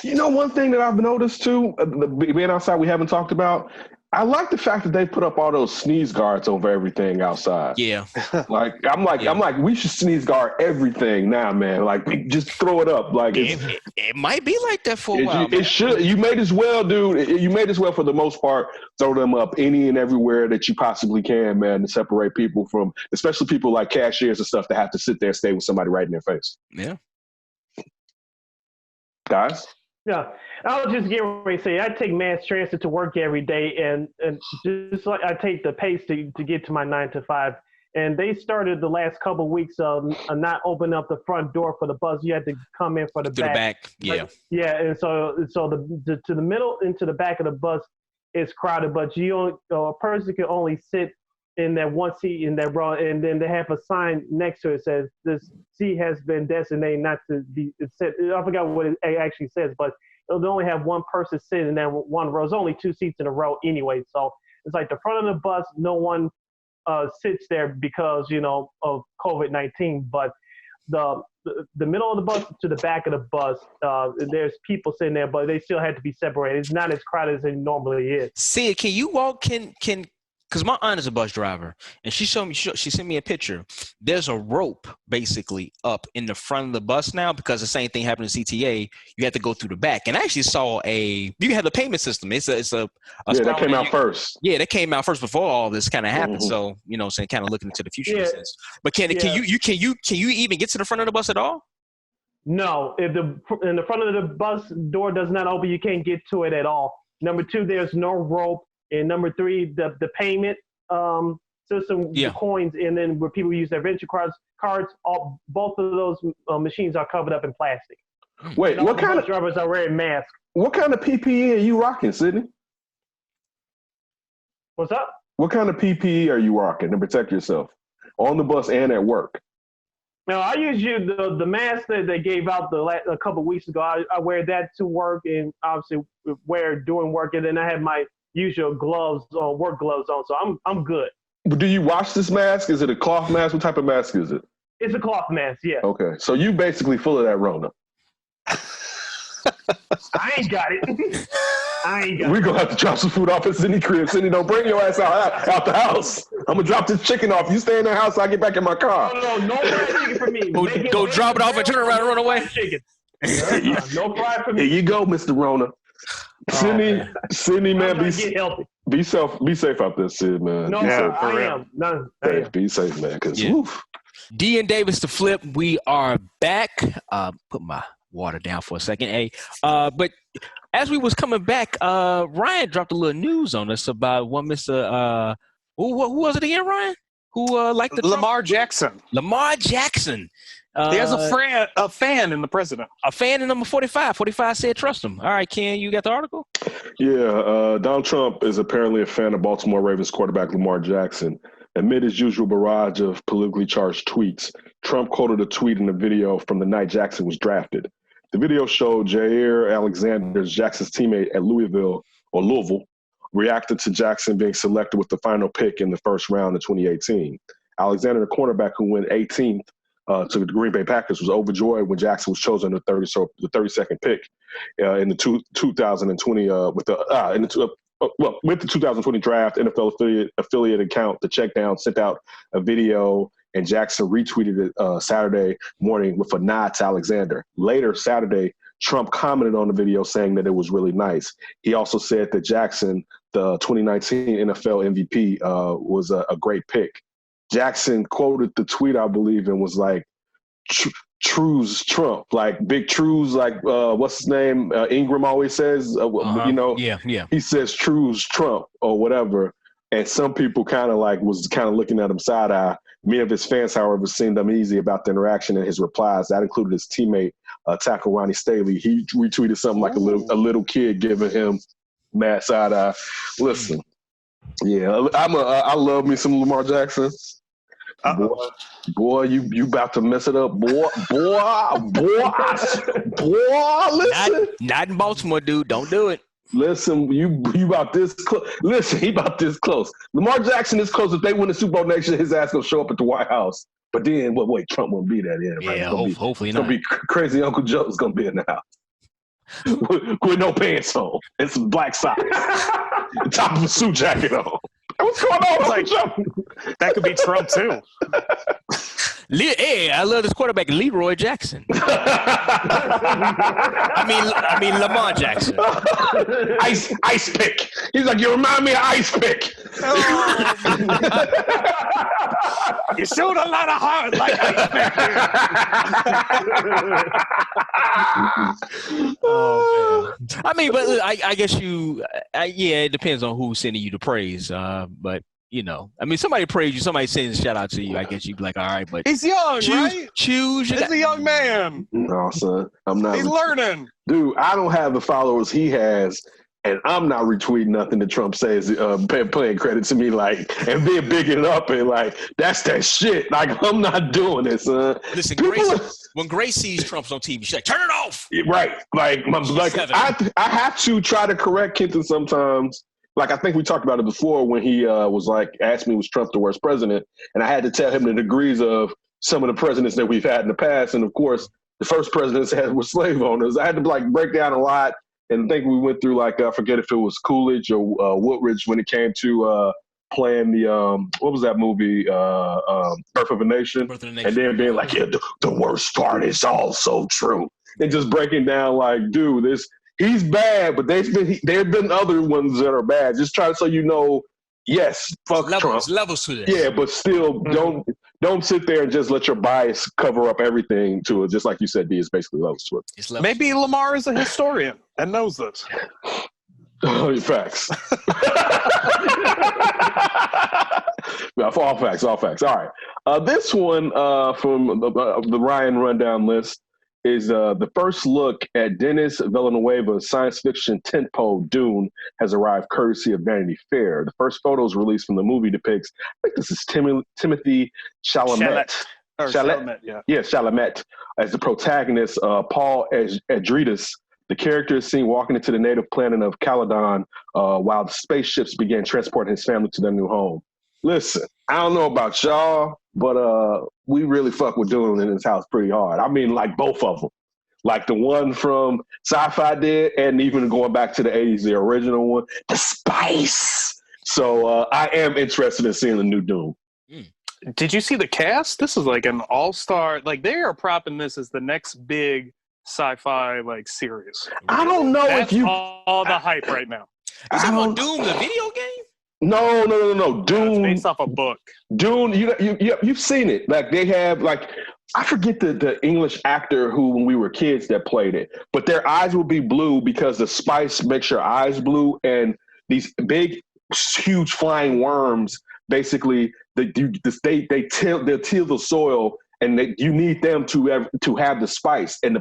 You know, one thing that I've noticed too, being outside, we haven't talked about. I like the fact that they put up all those sneeze guards over everything outside. Yeah, I'm like, we should sneeze guard everything now, man. Like, just throw it up. Like, it might be like that for a while. It should. You may as well, dude. You may as well, for the most part, throw them up any and everywhere that you possibly can, man, to separate people from, especially people like cashiers and stuff that have to sit there and stay with somebody right in their face. Yeah. Guys? Yeah, I was just getting ready to say, I take mass transit to work every day, and just like I take the pace to get to my 9 to 5. And they started the last couple of weeks of not opening up the front door for the bus. You had to come in for the back. Yeah. Yeah, and so to the middle and to the back of the bus is crowded, but a person can only sit in that one seat in that row, and then they have a sign next to it that says this seat has been designated not to be sit. I forgot what it actually says, but they'll only have one person sitting in that one row. There's only 2 seats in a row anyway, so it's like the front of the bus, no one sits there because of COVID-19, but the middle of the bus to the back of the bus, there's people sitting there, but they still had to be separated. It's not as crowded as it normally is. See, can you walk? Because my aunt is a bus driver, and she sent me a picture. There's a rope basically up in the front of the bus now because the same thing happened in CTA. You had to go through the back, and I actually saw you have the payment system. It's a that came out first. Yeah, that came out first before all this kind of happened. Mm-hmm. So kind of looking into the future. Yeah. But can you even get to the front of the bus at all? No, if in the front of the bus door does not open, you can't get to it at all. Number 2, there's no rope. And number 3, the payment system, the coins, and then where people use their venture cards, both of those machines are covered up in plastic. Wait, what kind of drivers are wearing masks? What kind of PPE are you rocking, Sydney? What's up? What kind of PPE are you rocking to protect yourself on the bus and at work? No, I use the mask that they gave out a couple of weeks ago. I wear that to work, and obviously wear doing work, and then I have my usual gloves on, work gloves on, so I'm good. But do you wash this mask? Is it a cloth mask? What type of mask is it? It's a cloth mask, yeah. Okay, so you basically full of that Rona. I ain't got it. We're going to have to drop some food off at Sydney crib. Sydney, don't bring your ass out the house. I'm going to drop this chicken off. You stay in the house, I get back in my car. No fried chicken for me. Go drop it off and turn around and run away. Chicken. No fried for me. Here you go, Mr. Rona. Sydney, man, be safe out there, Sid, man. No, I am. No, be safe, man. Cause D and Davis the Flip. We are back. Put my water down for a second, but as we was coming back, Ryan dropped a little news on us about one Mr. Who was it again, Ryan? Who liked the Lamar Jackson? Lamar Jackson. He has a fan in the president. A fan in number 45. 45 said trust him. All right, Ken, you got the article? Yeah, Donald Trump is apparently a fan of Baltimore Ravens quarterback Lamar Jackson. Amid his usual barrage of politically charged tweets, Trump quoted a tweet in a video from the night Jackson was drafted. The video showed Jair Alexander, Jackson's teammate at Louisville, reacted to Jackson being selected with the final pick in the first round of 2018. Alexander, the cornerback who went 18th, to the Green Bay Packers, was overjoyed when Jackson was chosen the 32nd pick in the 2020 with the 2020 draft. NFL affiliate account, The Checkdown, sent out a video, and Jackson retweeted it Saturday morning with a nod to Alexander. Later Saturday, Trump commented on the video saying that it was really nice. He also said that Jackson, the 2019 NFL MVP, was a great pick. Jackson quoted the tweet, I believe, and was like, "True's Trump," like Big True's, like what's his name? Ingram always says, he says True's Trump or whatever. And some people was looking at him side eye. Many of his fans, however, seemed uneasy about the interaction and his replies. That included his teammate, tackle Ronnie Staley. He retweeted something like a little kid giving him mad side eye. Listen. Yeah, I love me some Lamar Jackson. Uh-oh. Boy, you about to mess it up, boy. Listen, Not in Baltimore, dude. Don't do it. listen. You about this close. Listen, he about this close. Lamar Jackson is close. If they win the Super Bowl next year, his ass gonna show up at the White House. But then, wait, Trump won't be there then, right? Yeah, hopefully it's not. gonna be crazy. Uncle Joe's gonna be in the house with no pants on and some black socks, the top of a suit jacket on. What's going on, Uncle Joe? That could be Trump too. Hey, I love this quarterback, Leroy Jackson. I mean Lamar Jackson. Ice pick. He's like, you remind me of Ice pick. You showed a lot of heart like Ice pick. Oh man. I mean, but look, I guess yeah, it depends on who's sending you the praise. But you know, I mean, somebody praise you, somebody sends a shout out to you. I guess you'd be like, all right, but He's young, right? Choose. He's a young man. No, son, I'm not. He's learning. Dude, I don't have the followers he has, and I'm not retweeting nothing that Trump says, paying credit to me, like, and being bigging it up and like, that's that shit. Like, I'm not doing it, son. Listen, when Grace sees Trump's on TV, she's like, turn it off. Right. Like I have to try to correct Kenton sometimes. Like, I think we talked about it before when he was like, asked me, was Trump the worst president? And I had to tell him the degrees of some of the presidents that we've had in the past. And of course, the first presidents were slave owners. I had to like break down a lot. And I think we went through like, I forget if it was Coolidge or Woodridge when it came to playing the, what was that movie? Birth of a Nation. And then being like, yeah, the worst part is also true. And just breaking down like, dude, he's bad, but there have been other ones that are bad. Just try so you know, yes, fuck Trump. Levels to this. Yeah, but still don't sit there and just let your bias cover up everything to it. Just like you said, D, is basically levels to it. Maybe Lamar is a historian and knows this. Oh, facts. Yeah, all facts. All right. This one from the Ryan Rundown list is the first look at Denis Villeneuve's science fiction tentpole Dune has arrived courtesy of Vanity Fair. The first photos released from the movie depicts, I think this is Timothy Chalamet. Chalamet, yeah. Chalamet as the protagonist, Paul Atreides. The character is seen walking into the native planet of Caladan while the spaceships began transporting his family to their new home. Listen, I don't know about y'all, but we really fuck with Dune in this house pretty hard. I mean, like both of them. Like the one from Sci-Fi did, and even going back to the 80s, the original one, the spice. So I am interested in seeing the new Dune. Did you see the cast? This is like an all-star. Like, they are propping this as the next big sci-fi like series. I don't know That's if you all the hype right now. Is that on Doom, the video game? No. Dune. It's based off a book. Dune, you've seen it. Like they have, like, I forget the English actor who, when we were kids, that played it, but their eyes will be blue because the spice makes your eyes blue, and these big, huge flying worms basically they'll till the soil. And you need them to have the spice. And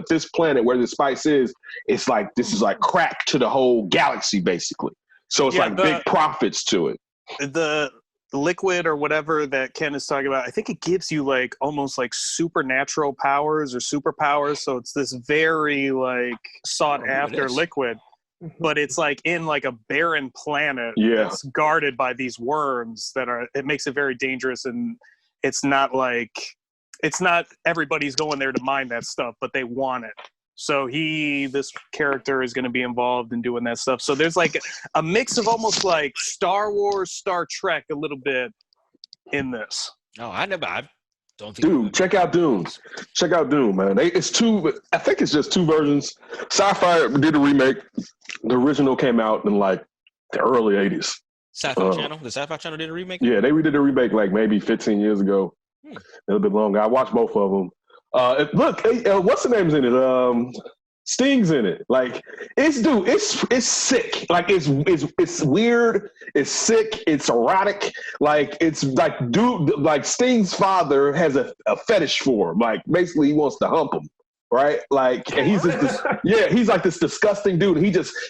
this planet where the spice is, it's like, this is like crack to the whole galaxy, basically. So it's big profits to it. The liquid or whatever that Ken is talking about, I think it gives you like almost like supernatural powers or superpowers. So it's this very like sought after liquid, but it's like in like a barren planet that's guarded by these worms it makes it very dangerous. And it's not everybody's going there to mine that stuff, but they want it. So this character is going to be involved in doing that stuff. So there's like a mix of almost like Star Wars, Star Trek a little bit in this. No, I don't think. Dude, check out Dune. Check out Dune, man. I think it's just two versions. Sci-Fi did a remake. The original came out in like the early 80s. Sci-Fi Channel? The Sci-Fi Channel did a remake? Yeah, they redid a remake like maybe 15 years ago. A little bit longer. I watched both of them. Look, what's the name's in it? Sting's in it. Like, it's sick. Like, it's weird. It's sick. It's erotic. Like, it's like, dude, like Sting's father has a fetish for him. Like, basically, he wants to hump him. right? Like, and he's he's like this disgusting dude.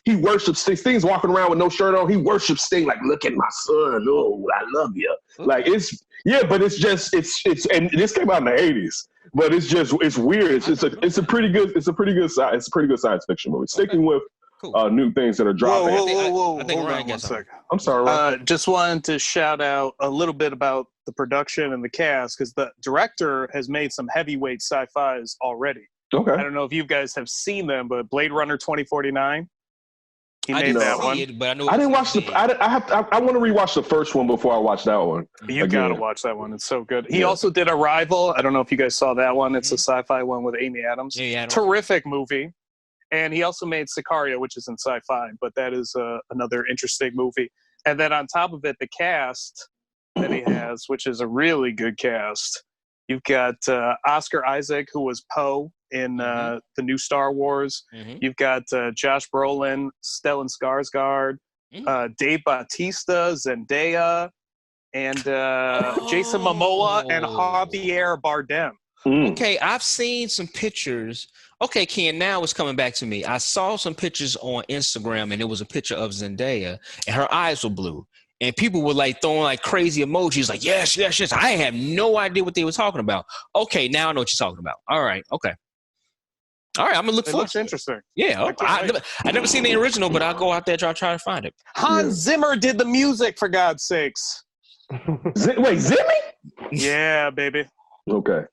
He worships Sting's walking around with no shirt on. He worships Sting like, look at my son. Oh, I love you. Like but it's and this came out in the 80s. But it's weird. It's a pretty good science fiction movie. Sticking with new things that are dropping. Whoa. Hold on 1 second. I'm sorry, Ron. Just wanted to shout out a little bit about the production and the cast because the director has made some heavyweight sci-fis already. Okay. I don't know if you guys have seen them, but Blade Runner 2049. He made that one. But I didn't watch I want to rewatch the first one before I watch that one. You gotta watch that one. It's so good. He also did Arrival. I don't know if you guys saw that one. It's a sci-fi one with Amy Adams. Terrific movie. And he also made Sicario, which isn't sci-fi, but that is another interesting movie. And then on top of it, the cast that he has, which is a really good cast. You've got Oscar Isaac, who was Poe in the new Star Wars. You've got Josh Brolin, Stellan Skarsgård, Dave Bautista, Zendaya, and Jason Momoa and Javier Bardem. Okay, I've seen some pictures. Okay, Ken, now it's coming back to me. I saw some pictures on Instagram, and it was a picture of Zendaya, and her eyes were blue. And people were like throwing like crazy emojis, like, yes. I have no idea what they were talking about. Okay, now I know what you're talking about. All right, okay. All right, I'm going to look for it. It looks interesting. Yeah, I never seen the original, but I'll go out there and try to find it. Hans Zimmer did the music, for God's sakes. Wait, Zimmy? Yeah, baby. Okay.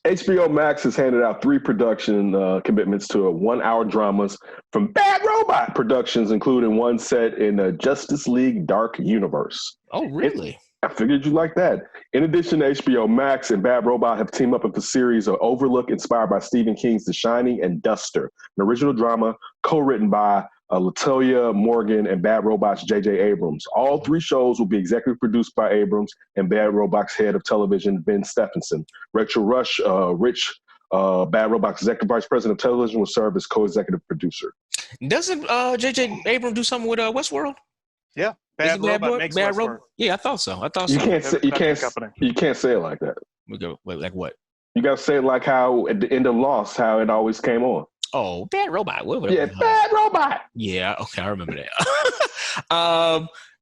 HBO Max has handed out 3 production commitments to 1-hour dramas from Bad Robot Productions, including one set in the Justice League Dark Universe. Oh, really? I figured you'd like that. In addition to HBO Max and Bad Robot have teamed up with a series of Overlook inspired by Stephen King's The Shining and Duster, an original drama co-written by Latoya Morgan and Bad Robot's J.J. Abrams. All 3 shows will be executive produced by Abrams and Bad Robot's head of television, Ben Stephenson. Rachel Rich, Bad Robot's executive vice president of television, will serve as co-executive producer. Doesn't J.J. Abrams do something with Westworld? Yeah. Bad Robot makes Westworld. Yeah, I thought so. You can't say it like that. Like what? You got to say it like how at the end of Lost, how it always came on. Oh, Bad Robot. Bad Robot. Yeah, okay, I remember that.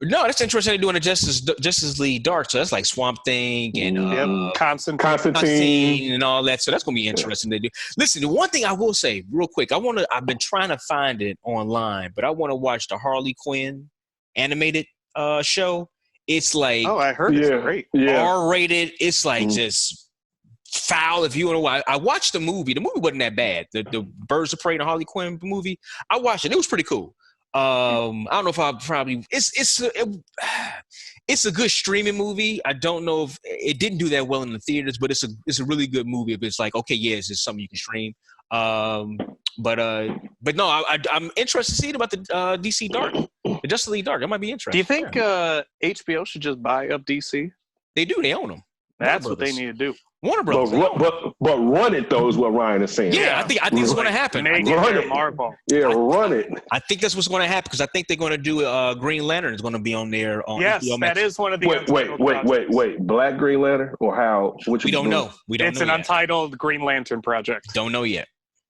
No, that's interesting. They're doing a Justice League Dark, so that's like Swamp Thing and Constantine and all that. So that's gonna be interesting to do. Listen, the one thing I will say real quick, I've been trying to find it online, but I want to watch the Harley Quinn animated show. It's like I heard it's great. R-rated. It's like just foul if you want to. I watched the movie. The movie wasn't that bad. The Birds of Prey and Harley Quinn movie. I watched it. It was pretty cool. I don't know if I'll probably. It's a good streaming movie. I don't know if it didn't do that well in the theaters, but it's a really good movie. If it's like it's just something you can stream. But no, I'm interested to see about the DC Dark, the Justice League Dark. That might be interesting. Do you think HBO should just buy up DC? They do. They own them. That's what they need to do. Warner Brothers. But run it though is what Ryan is saying. Yeah, I think it's going to happen. Run it. Marvel. Yeah, run it. I think that's what's going to happen because I think they're going to do Green Lantern is going to be on there. Yes, that is one of the. Wait. Black Green Lantern or how? We don't know. It's an untitled Green Lantern project. Don't know yet.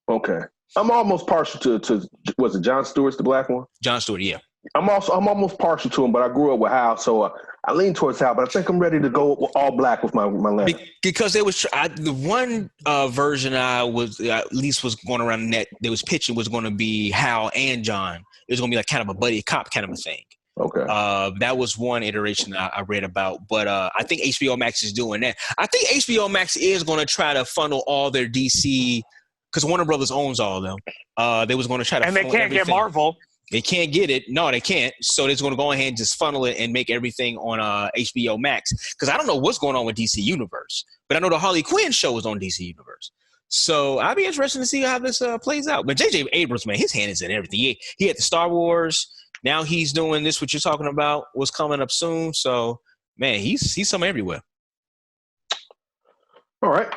Okay, I'm almost partial to was it Jon Stewart's the black one? Jon Stewart, yeah. I'm almost partial to him, but I grew up with Hal, so I lean towards Hal. But I think I'm ready to go all black with my lantern. Because there was the one version I was at least was going around the net. There was pitching was going to be Hal and John. It was going to be like kind of a buddy cop kind of a thing. Okay. That was one iteration I read about, but I think HBO Max is doing that. I think HBO Max is going to try to funnel all their DC because Warner Brothers owns all of them. They was going to try to, and they can't get Marvel. They can't get it. No, they can't. So they're going to go ahead and just funnel it and make everything on HBO Max. Because I don't know what's going on with DC Universe, but I know the Harley Quinn show is on DC Universe. So I'd be interested to see how this plays out. But J.J. Abrams, man, his hand is in everything. He had the Star Wars. Now he's doing this. What you're talking about was coming up soon. So man, he's somewhere everywhere. All right.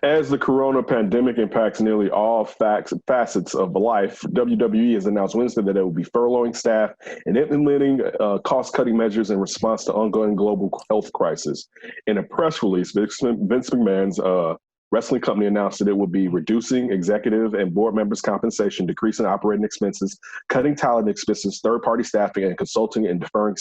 As the corona pandemic impacts nearly all facets of life, WWE has announced Wednesday that it will be furloughing staff and implementing cost-cutting measures in response to ongoing global health crisis. In a press release, Vince McMahon's wrestling company announced that it will be reducing executive and board members' compensation, decreasing operating expenses, cutting talent expenses, third-party staffing, and consulting, and deferring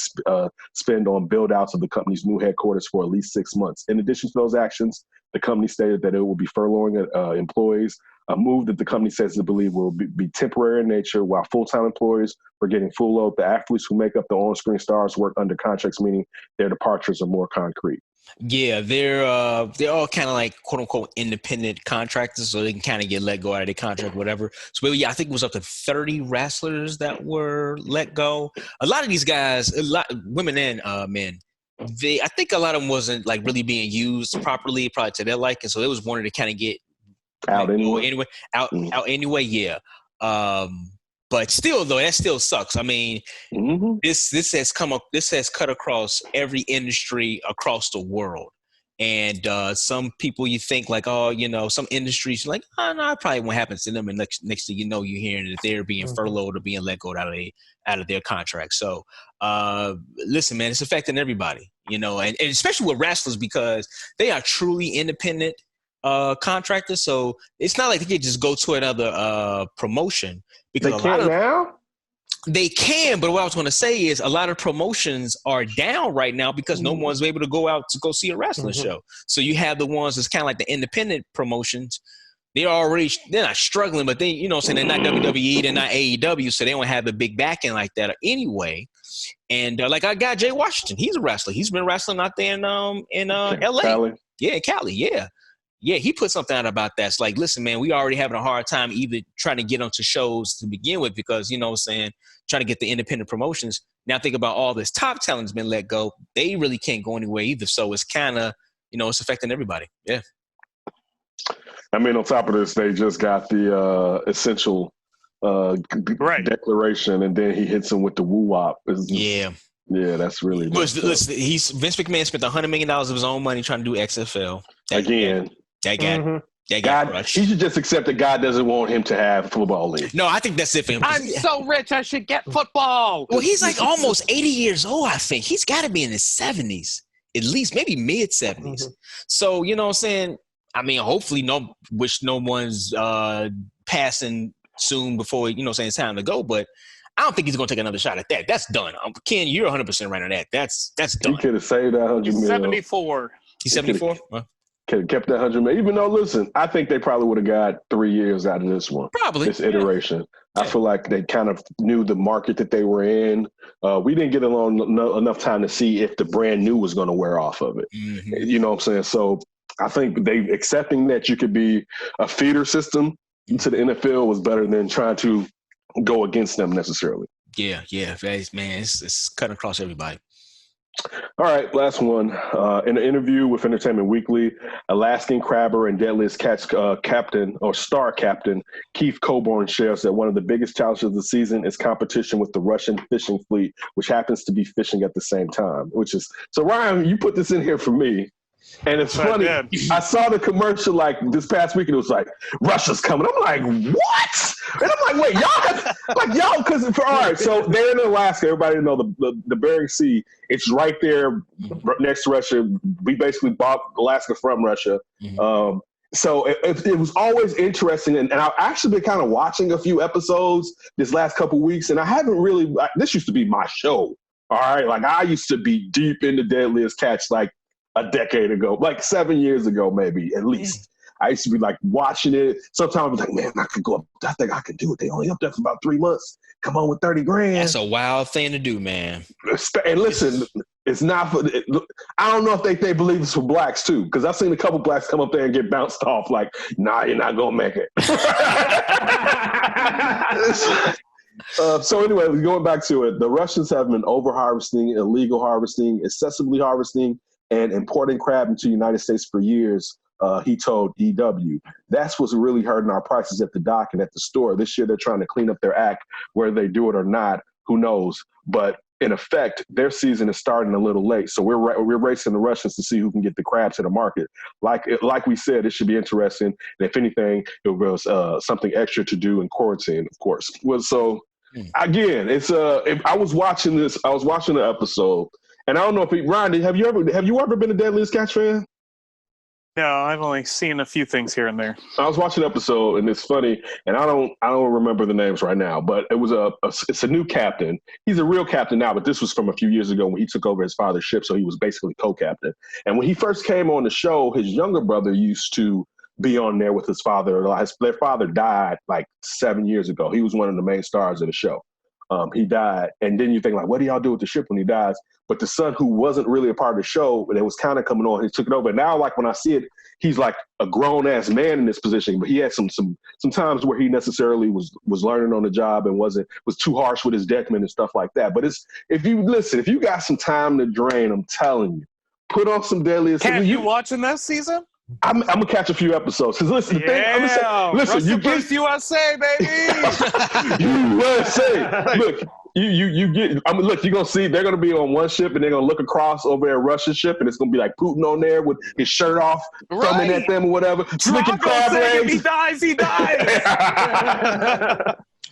spend on build-outs of the company's new headquarters for at least 6 months. In addition to those actions, the company stated that it will be furloughing employees, a move that the company says they believe will be temporary in nature, while full-time employees are getting full load. The athletes who make up the on-screen stars work under contracts, meaning their departures are more concrete. Yeah, they're all kind of like quote unquote independent contractors, so they can kind of get let go out of their contract, whatever. So yeah, I think it was up to 30 wrestlers that were let go. A lot of these guys, women and men, I think a lot of them wasn't like really being used properly, probably to their liking. So they was wanting to kind of get out anyway. Out anyway. Yeah. But still, though, that still sucks. I mean, this has cut across every industry across the world. And some people you think like, oh, you know, some industries like, oh, no, it probably won't happen to them. And next thing you know, you're hearing that they're being furloughed or being let go out of their contract. So listen, man, it's affecting everybody, you know, and especially with wrestlers because they are truly independent contractors. So it's not like they can just go to another promotion. Because they can, but what I was going to say is a lot of promotions are down right now because no one's able to go out to go see a wrestling show. So you have the ones that's kind of like the independent promotions. They're not struggling, but they, you know, saying they're not WWE, they're not AEW, so they don't have a big backing like that anyway. And like I got Jay Washington, he's a wrestler. He's been wrestling out there in LA. Cali. Yeah, Cali. Yeah. Yeah, he put something out about that. It's like, listen, man, we already having a hard time either trying to get onto shows to begin with because, you know what I'm saying, trying to get the independent promotions. Now think about all this top talent's been let go. They really can't go anywhere either. So it's kind of, you know, it's affecting everybody. Yeah. I mean, on top of this, they just got the essential declaration, and then he hits him with the woo-wop. Yeah. Yeah, that's really Vince McMahon spent $100 million of his own money trying to do XFL. That guy crushed. He should just accept that God doesn't want him to have football league. No, I think that's it for him. I'm so rich, I should get football. Well, he's like almost 80 years old, I think. He's got to be in his 70s, at least maybe mid-70s. So, you know what I'm saying? I mean, hopefully no one's passing soon before, you know what I'm saying, it's time to go. But I don't think he's going to take another shot at that. That's done. Ken, you're 100% right on that. That's done. He could have saved that $100 million. He's 74. He's 74? Could have kept that $100 million. Even though, listen, I think they probably would have got 3 years out of this one. Probably. This iteration. Yeah. I feel like they kind of knew the market that they were in. We didn't get enough time to see if the brand new was going to wear off of it. You know what I'm saying? So I think they accepting that you could be a feeder system to the NFL was better than trying to go against them necessarily. Yeah, man, it's cutting across everybody. All right, last one. In an interview with Entertainment Weekly, Alaskan crabber and Deadliest Catch star captain Keith Coburn shares that one of the biggest challenges of the season is competition with the Russian fishing fleet, which happens to be fishing at the same time. So Ryan, you put this in here for me. And it's funny, I saw the commercial like this past week and it was like, Russia's coming. I'm like, what? And I'm like, wait, all right, so they're in Alaska. Everybody know the Bering Sea. It's right there next to Russia. We basically bought Alaska from Russia. So it was always interesting. And I've actually been kind of watching a few episodes this last couple weeks. And I haven't really, this used to be my show. All right. Like I used to be deep into Deadliest Catch like a decade ago, like 7 years ago, maybe at least. I used to be like watching it. Sometimes I was like, man, I could go up. I think I could do it. They only up there for about 3 months. Come on with 30 grand. That's a wild thing to do, man. And listen, it's not for, I don't know if they believe it's for blacks too. Cause I've seen a couple blacks come up there and get bounced off like, nah, you're not going to make it. So anyway, going back to it, the Russians have been over-harvesting, illegal harvesting, excessively harvesting, and importing crab into the United States for years, he told EW. That's what's really hurting our prices at the dock and at the store. This year they're trying to clean up their act, whether they do it or not, who knows. But in effect, their season is starting a little late. So we're racing the Russians to see who can get the crab to the market. Like we said, it should be interesting. And if anything, it was something extra to do in quarantine, of course. Well, so again, it's I was watching the episode. And I don't know if Ryan, have you ever been a Deadliest Catch fan? No, I've only seen a few things here and there. I was watching an episode, and it's funny, and I don't remember the names right now, but it was it's a new captain. He's a real captain now, but this was from a few years ago when he took over his father's ship, so he was basically co-captain. And when he first came on the show, his younger brother used to be on there with his father. Their father died like 7 years ago. He was one of the main stars of the show. He died, and then you think like, what do y'all do with the ship when he dies? But the son, who wasn't really a part of the show, but it was kind of coming on, he took it over. Now, like when I see it, he's like a grown ass man in this position. But he had some times where he necessarily was learning on the job and was too harsh with his deckmen and stuff like that. But if you got some time to drain, I'm telling you, put on some Deadliest. Ken, you watching this season? I'm gonna catch a few episodes. Cause listen, you get USA, baby. USA. Look, you get. I mean, look, you're gonna see they're gonna be on one ship and they're gonna look across over at Russian ship and it's gonna be like Putin on there with his shirt off, thumbing at them or whatever, slicking crab legs. He dies.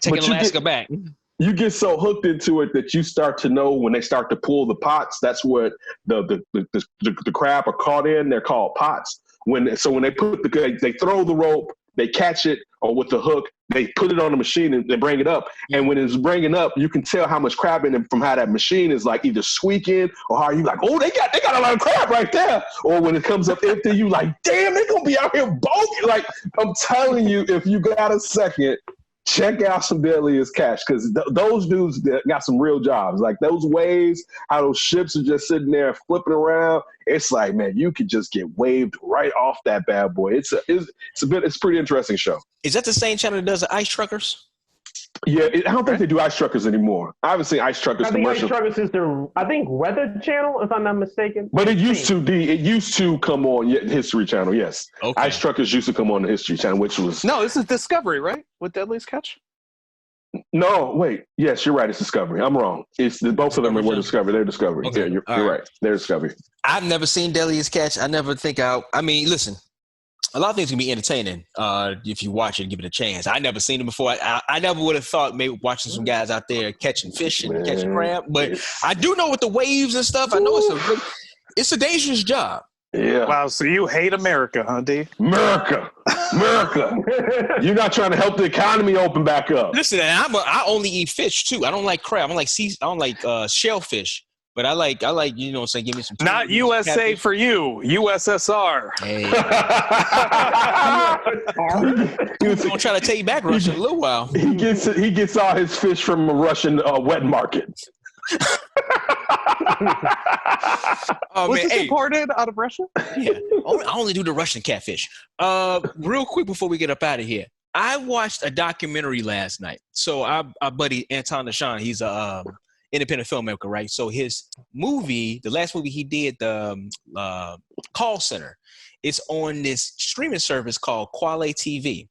Taking Alaska back. You get so hooked into it that you start to know when they start to pull the pots. That's what the crab are caught in. They're called pots. When they they throw the rope, they catch it, or with the hook, they put it on the machine and they bring it up. And when it's bringing up, you can tell how much crab in it from how that machine is like either squeaking or how you like, oh, they got a lot of crab right there. Or when it comes up empty, you like, damn, they're gonna be out here bulky. Like I'm telling you, if you got a second, check out some Deadliest Catch, because those dudes got some real jobs. Like those waves, how those ships are just sitting there flipping around. It's like, man, you could just get waved right off that bad boy. It's a pretty interesting show. Is that the same channel that does the Ice Truckers? Yeah, I don't think they do Ice Truckers anymore. I haven't seen Ice Truckers commercials. Ice Truckers is the Weather Channel, if I'm not mistaken. But it used to come on History Channel. Yes, okay. Ice Truckers used to come on the History Channel, which was this is Discovery, right? With Deadliest Catch. No, wait. Yes, you're right. It's Discovery. I'm wrong. It's both of them were Discovery. They're Discovery. Okay. Yeah, you're right. They're Discovery. I've never seen Deadliest Catch. I never think I mean, listen. A lot of things can be entertaining if you watch it and give it a chance. I never seen it before. I never would have thought maybe watching some guys out there catching fish and catching crab. But I do know with the waves and stuff, I know it's a dangerous job. Yeah. Wow, so you hate America, huh, D? America. You're not trying to help the economy open back up. Listen, I only eat fish too. I don't like crab. I don't like shellfish. But I like, you know what I'm saying? Give me some. Not USA catfish. For you, USSR. Hey. I'm going to try to take you back, Russia, in a little while. He gets all his fish from a Russian wet market. Was this imported out of Russia? Yeah. I only do the Russian catfish. Real quick before we get up out of here. I watched a documentary last night. So our buddy Anton Deshawn, he's a independent filmmaker, right? So his movie, the last movie he did, the Call Center, it's on this streaming service called Quale TV.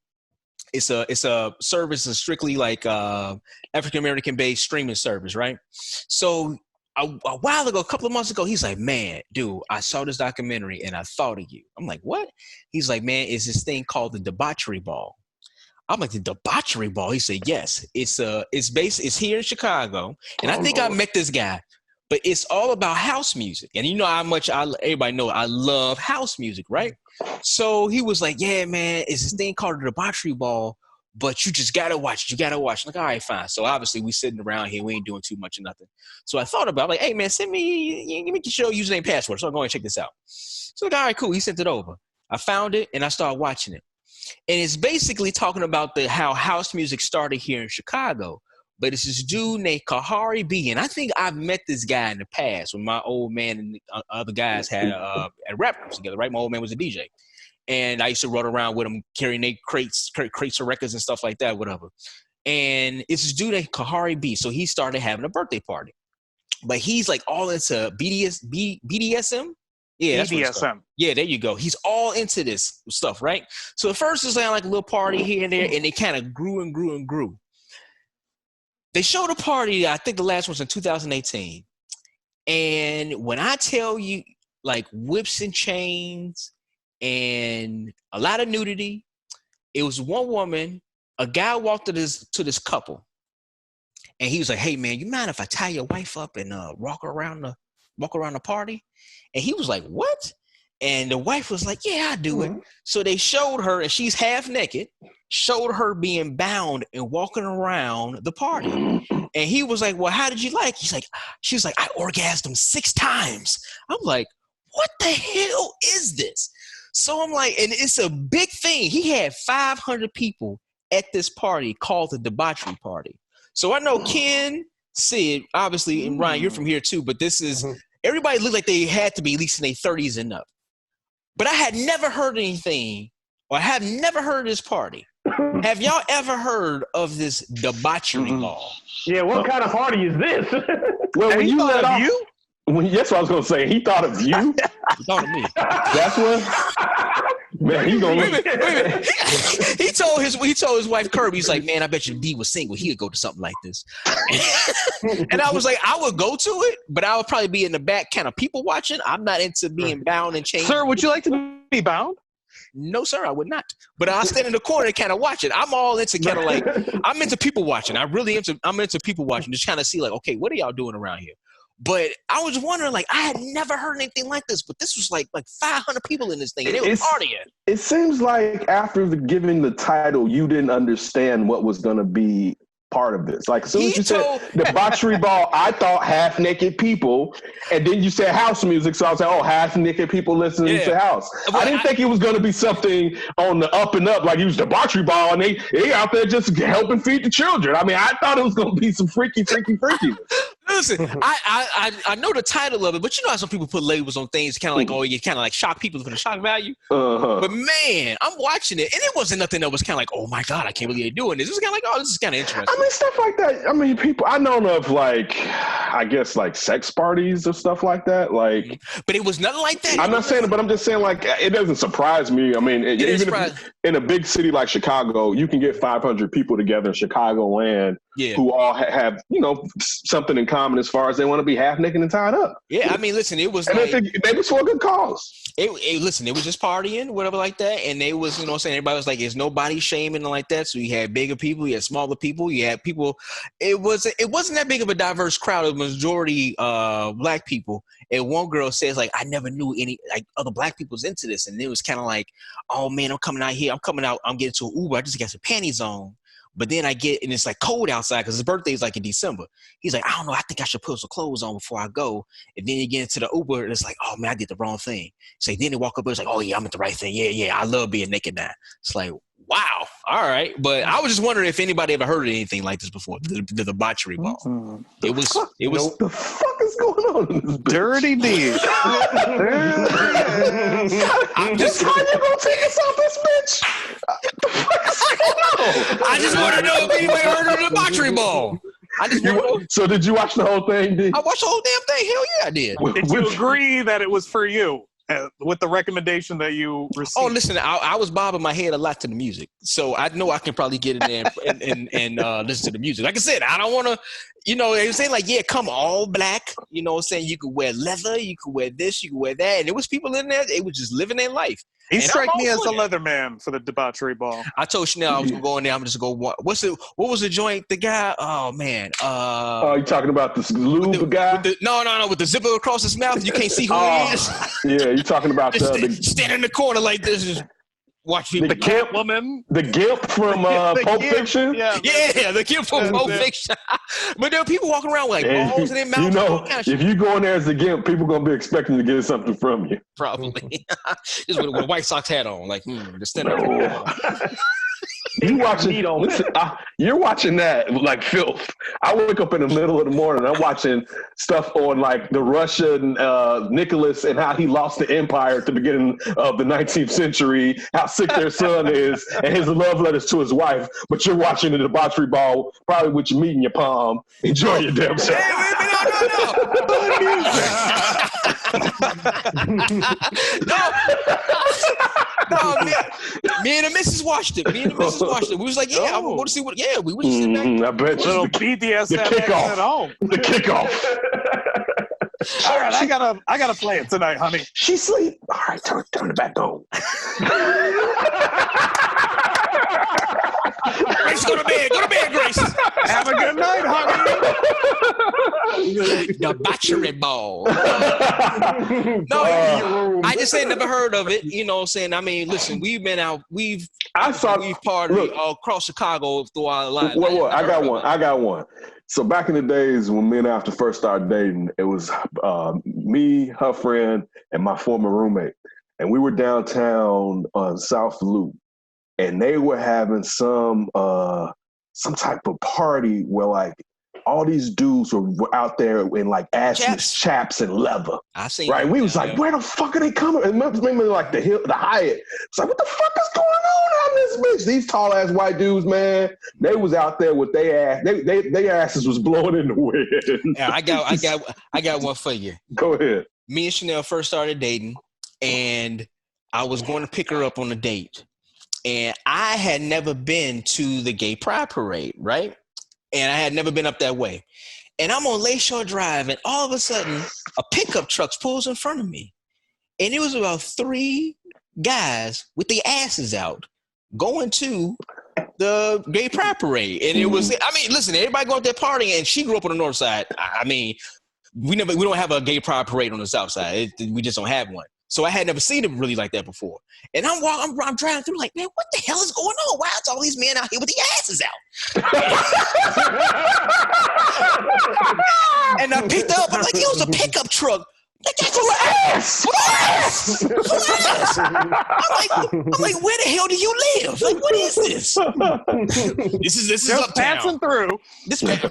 It's a service that's strictly like African American based streaming service, right? So a while ago, a couple of months ago, he's like, man, dude, I saw this documentary and I thought of you. I'm like, what? He's like, man, it's this thing called the Debauchery Ball. I'm like, the Debauchery Ball? He said, yes. It's here in Chicago. And I think I met this guy, but it's all about house music. And you know how much everybody know I love house music, right? So he was like, yeah, man, it's this thing called the Debauchery Ball, but you just got to watch it. You got to watch it. I'm like, all right, fine. So obviously we sitting around here. We ain't doing too much of nothing. So I thought about it. Like, hey, man, give me your show username password. So I'm going to check this out. So like, all right, cool. He sent it over. I found it and I started watching it. And it's basically talking about how house music started here in Chicago. But it's this dude named Kahari B. And I think I've met this guy in the past when my old man and the other guys had a rap group together, right? My old man was a DJ. And I used to run around with him carrying their crates of records and stuff like that, whatever. And it's this dude named Kahari B. So he started having a birthday party. But he's like all into BDSM. Yeah, BDSM. Yeah, there you go. He's all into this stuff, right? So at first it's like a little party here and there, and it kind of grew and grew and grew. They showed a party, I think the last one was in 2018. And when I tell you, like whips and chains and a lot of nudity, it was one woman, a guy walked to this couple, and he was like, hey man, you mind if I tie your wife up and walk around the party? And he was like, what? And the wife was like, yeah, I do it. So they showed her, and she's half naked, showed her being bound and walking around the party. And he was like, well, how did you like? She was like, I orgasmed 6 times. I'm like, what the hell is this? So I'm like, and it's a big thing. He had 500 people at this party called the debauchery party. So I know Ken, Sid, obviously, and Ryan, you're from here too, but this is, everybody looked like they had to be at least in their 30s and up. But I had never heard anything, or I have never heard of this party. Have y'all ever heard of this debauchery ball? Yeah, what kind of party is this? Well, when you let off, that's what I was gonna say. He thought of you. He thought of me. That's what. Man, he gonna. Wait a minute. He told his wife Kirby, he's like, man, I bet you if D was single, he would go to something like this. And I was like, I would go to it, but I would probably be in the back, kind of people watching. I'm not into being bound and chained. Sir, would you like to be bound? No, sir, I would not. But I'll stand in the corner and kind of watch it. I'm all into kind of like, I'm into people watching. I'm into people watching, just kind of see like, okay, what are y'all doing around here? But I was wondering, like, I had never heard anything like this, but this was like 500 people in this thing, and they were partying. It seems like after giving the title, you didn't understand what was going to be part of this. Like, as soon as you said debauchery ball, I thought half naked people, and then you said house music, so I was like, oh, half naked people listening to house. Well, I didn't think it was going to be something on the up and up, like he was debauchery ball, and they out there just helping feed the children. I mean, I thought it was going to be some freaky. Listen, I know the title of it, but you know how some people put labels on things, kind of like, oh, you kind of like shock people for the shock value. But man, I'm watching it, and it wasn't nothing that was kind of like, oh my God, I can't believe they're doing this. It was kind of like, oh, this is kind of interesting. I mean, stuff like that. I mean, people, I know of like, I guess like sex parties or stuff like that. Like, but it was nothing like that. I'm not saying it, but I'm just saying like, it doesn't surprise me. I mean, even if in a big city like Chicago, you can get 500 people together in Chicagoland who all have, you know, something in common as far as they want to be half naked and tied up. Yeah, I mean, listen, it was and like, they was for a good cause. Listen, it was just partying, whatever like that, and they was, you know what I'm saying, everybody was like, there's no body shaming and like that, so you had bigger people, you had smaller people, you had people, it wasn't that big of a diverse crowd of majority black people, and one girl says, like, I never knew any, like, other black people's into this, and it was kind of like, oh man, I'm getting to an Uber, I just got some panties on. But then I get, and it's like cold outside because his birthday is like in December. He's like, I don't know, I think I should put some clothes on before I go. And then you get into the Uber, and it's like, oh man, I did the wrong thing. So then they walk up, and it's like, oh yeah, I'm at the right thing. Yeah, I love being naked now. It's like, wow, all right. But I was just wondering if anybody ever heard of anything like this before, the debauchery ball. It was. What the fuck is going on in this bitch? Dirty D. I'm just how you gonna take us off this bitch? The fuck is going on? I just want to know if anybody heard of the debauchery ball. So did you watch the whole thing, D? I watched the whole damn thing. Hell yeah, I did. Did you agree that it was for you? With the recommendation that you received. Oh, listen, I was bobbing my head a lot to the music, so I know I can probably get in there and listen to the music. Like I said, I don't want to, you know, they were saying like, yeah, come all black, you know what I'm saying? You could wear leather, you could wear this, you could wear that, and there was people in there, they were just living their life. He struck me as the leather man for the debauchery ball. I told Chanel I was gonna go in there. I'm just gonna go. What was the joint? The guy? Oh man. You talking about the lube guy? No. With the zipper across his mouth, you can't see who he is. Yeah, you talking about stand in the corner like this, just watch people. The Gimp woman. The Gimp from Pulp Fiction. Yeah, the Gimp from Pulp Fiction. But there are people walking around with like balls in their mouth. You know, if you go in there as the Gimp, people gonna be expecting to get something from you. Probably. Just with a White Sox hat on, like just stand there. You watching? Listen, you're watching that like filth. I wake up in the middle of the morning. I'm watching stuff on like the Russian Nicholas and how he lost the empire at the beginning of the 19th century. How sick their son is, and his love letters to his wife. But you're watching the debauchery ball, probably with your meat in your palm. Enjoy your damn self. No, me and the missus watched it. We was like, yeah, I want to see what. Yeah, we were just sitting back. I bet you. Little BDSM at home. The kickoff. All right, I gotta play it tonight, honey. She sleep. All right, turn it back on. Grace, go to bed, Grace. Have a good night, honey. The boccery ball. No, I just ain't never heard of it. You know what I'm saying? I mean, listen, we've partied all across Chicago through our lives. What? I got one. So back in the days when me and After first started dating, it was me, her friend, and my former roommate. And we were downtown on South Loop. And they were having some type of party where like all these dudes were out there in like assless chaps and leather. I seen right. We was like, where the fuck are they coming? And remember like the Hyatt. It's like, what the fuck is going on out in this bitch? These tall ass white dudes, man. They was out there with their ass. They asses was blowing in the wind. Yeah, I got one for you. Go ahead. Me and Chanel first started dating, and I was going to pick her up on a date. And I had never been to the Gay Pride Parade, right? And I had never been up that way. And I'm on Lakeshore Drive, and all of a sudden, a pickup truck pulls in front of me. And it was about 3 guys with their asses out going to the Gay Pride Parade. And it was, I mean, listen, everybody going to that party, and she grew up on the north side. I mean, we don't have a Gay Pride Parade on the south side. We just don't have one. So I had never seen them really like that before. And I'm driving through like, man, what the hell is going on? Why is all these men out here with the asses out? And I picked up. I'm like, it was a pickup truck. Full of ass. I'm like, where the hell do you live? Like, what is this? This is just uptown. Passing through.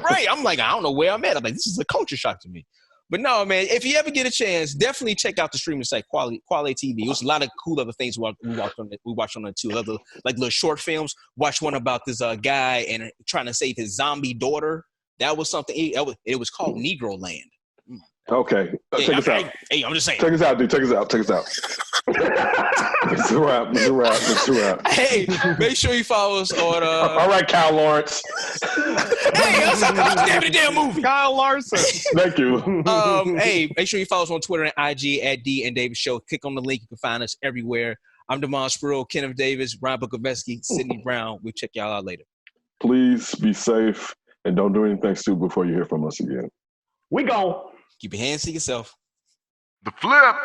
Right. I'm like, I don't know where I'm at. I'm like, this is a culture shock to me. But no, man, if you ever get a chance, definitely check out the streaming site, Quality TV. There's a lot of cool other things we watched on it too. Other like little short films. Watch one about this guy and trying to save his zombie daughter. That was something. It was called Negro Land. Okay. Check us out. Hey, I'm just saying. Check us out, dude. Check us out. It's a wrap. Hey, make sure you follow us on. All right, Kyle Lawrence. Hey, I'm talking about the damn movie. Kyle Larson. Thank you. Hey, make sure you follow us on Twitter and IG at D and Davis Show. Click on the link. You can find us everywhere. I'm Damon Spruill, Kenneth Davis, Ryan Bukoveski, Sidney Brown. We'll check y'all out later. Please be safe and don't do anything stupid before you hear from us again. We go. Keep your hands to yourself. The Flip.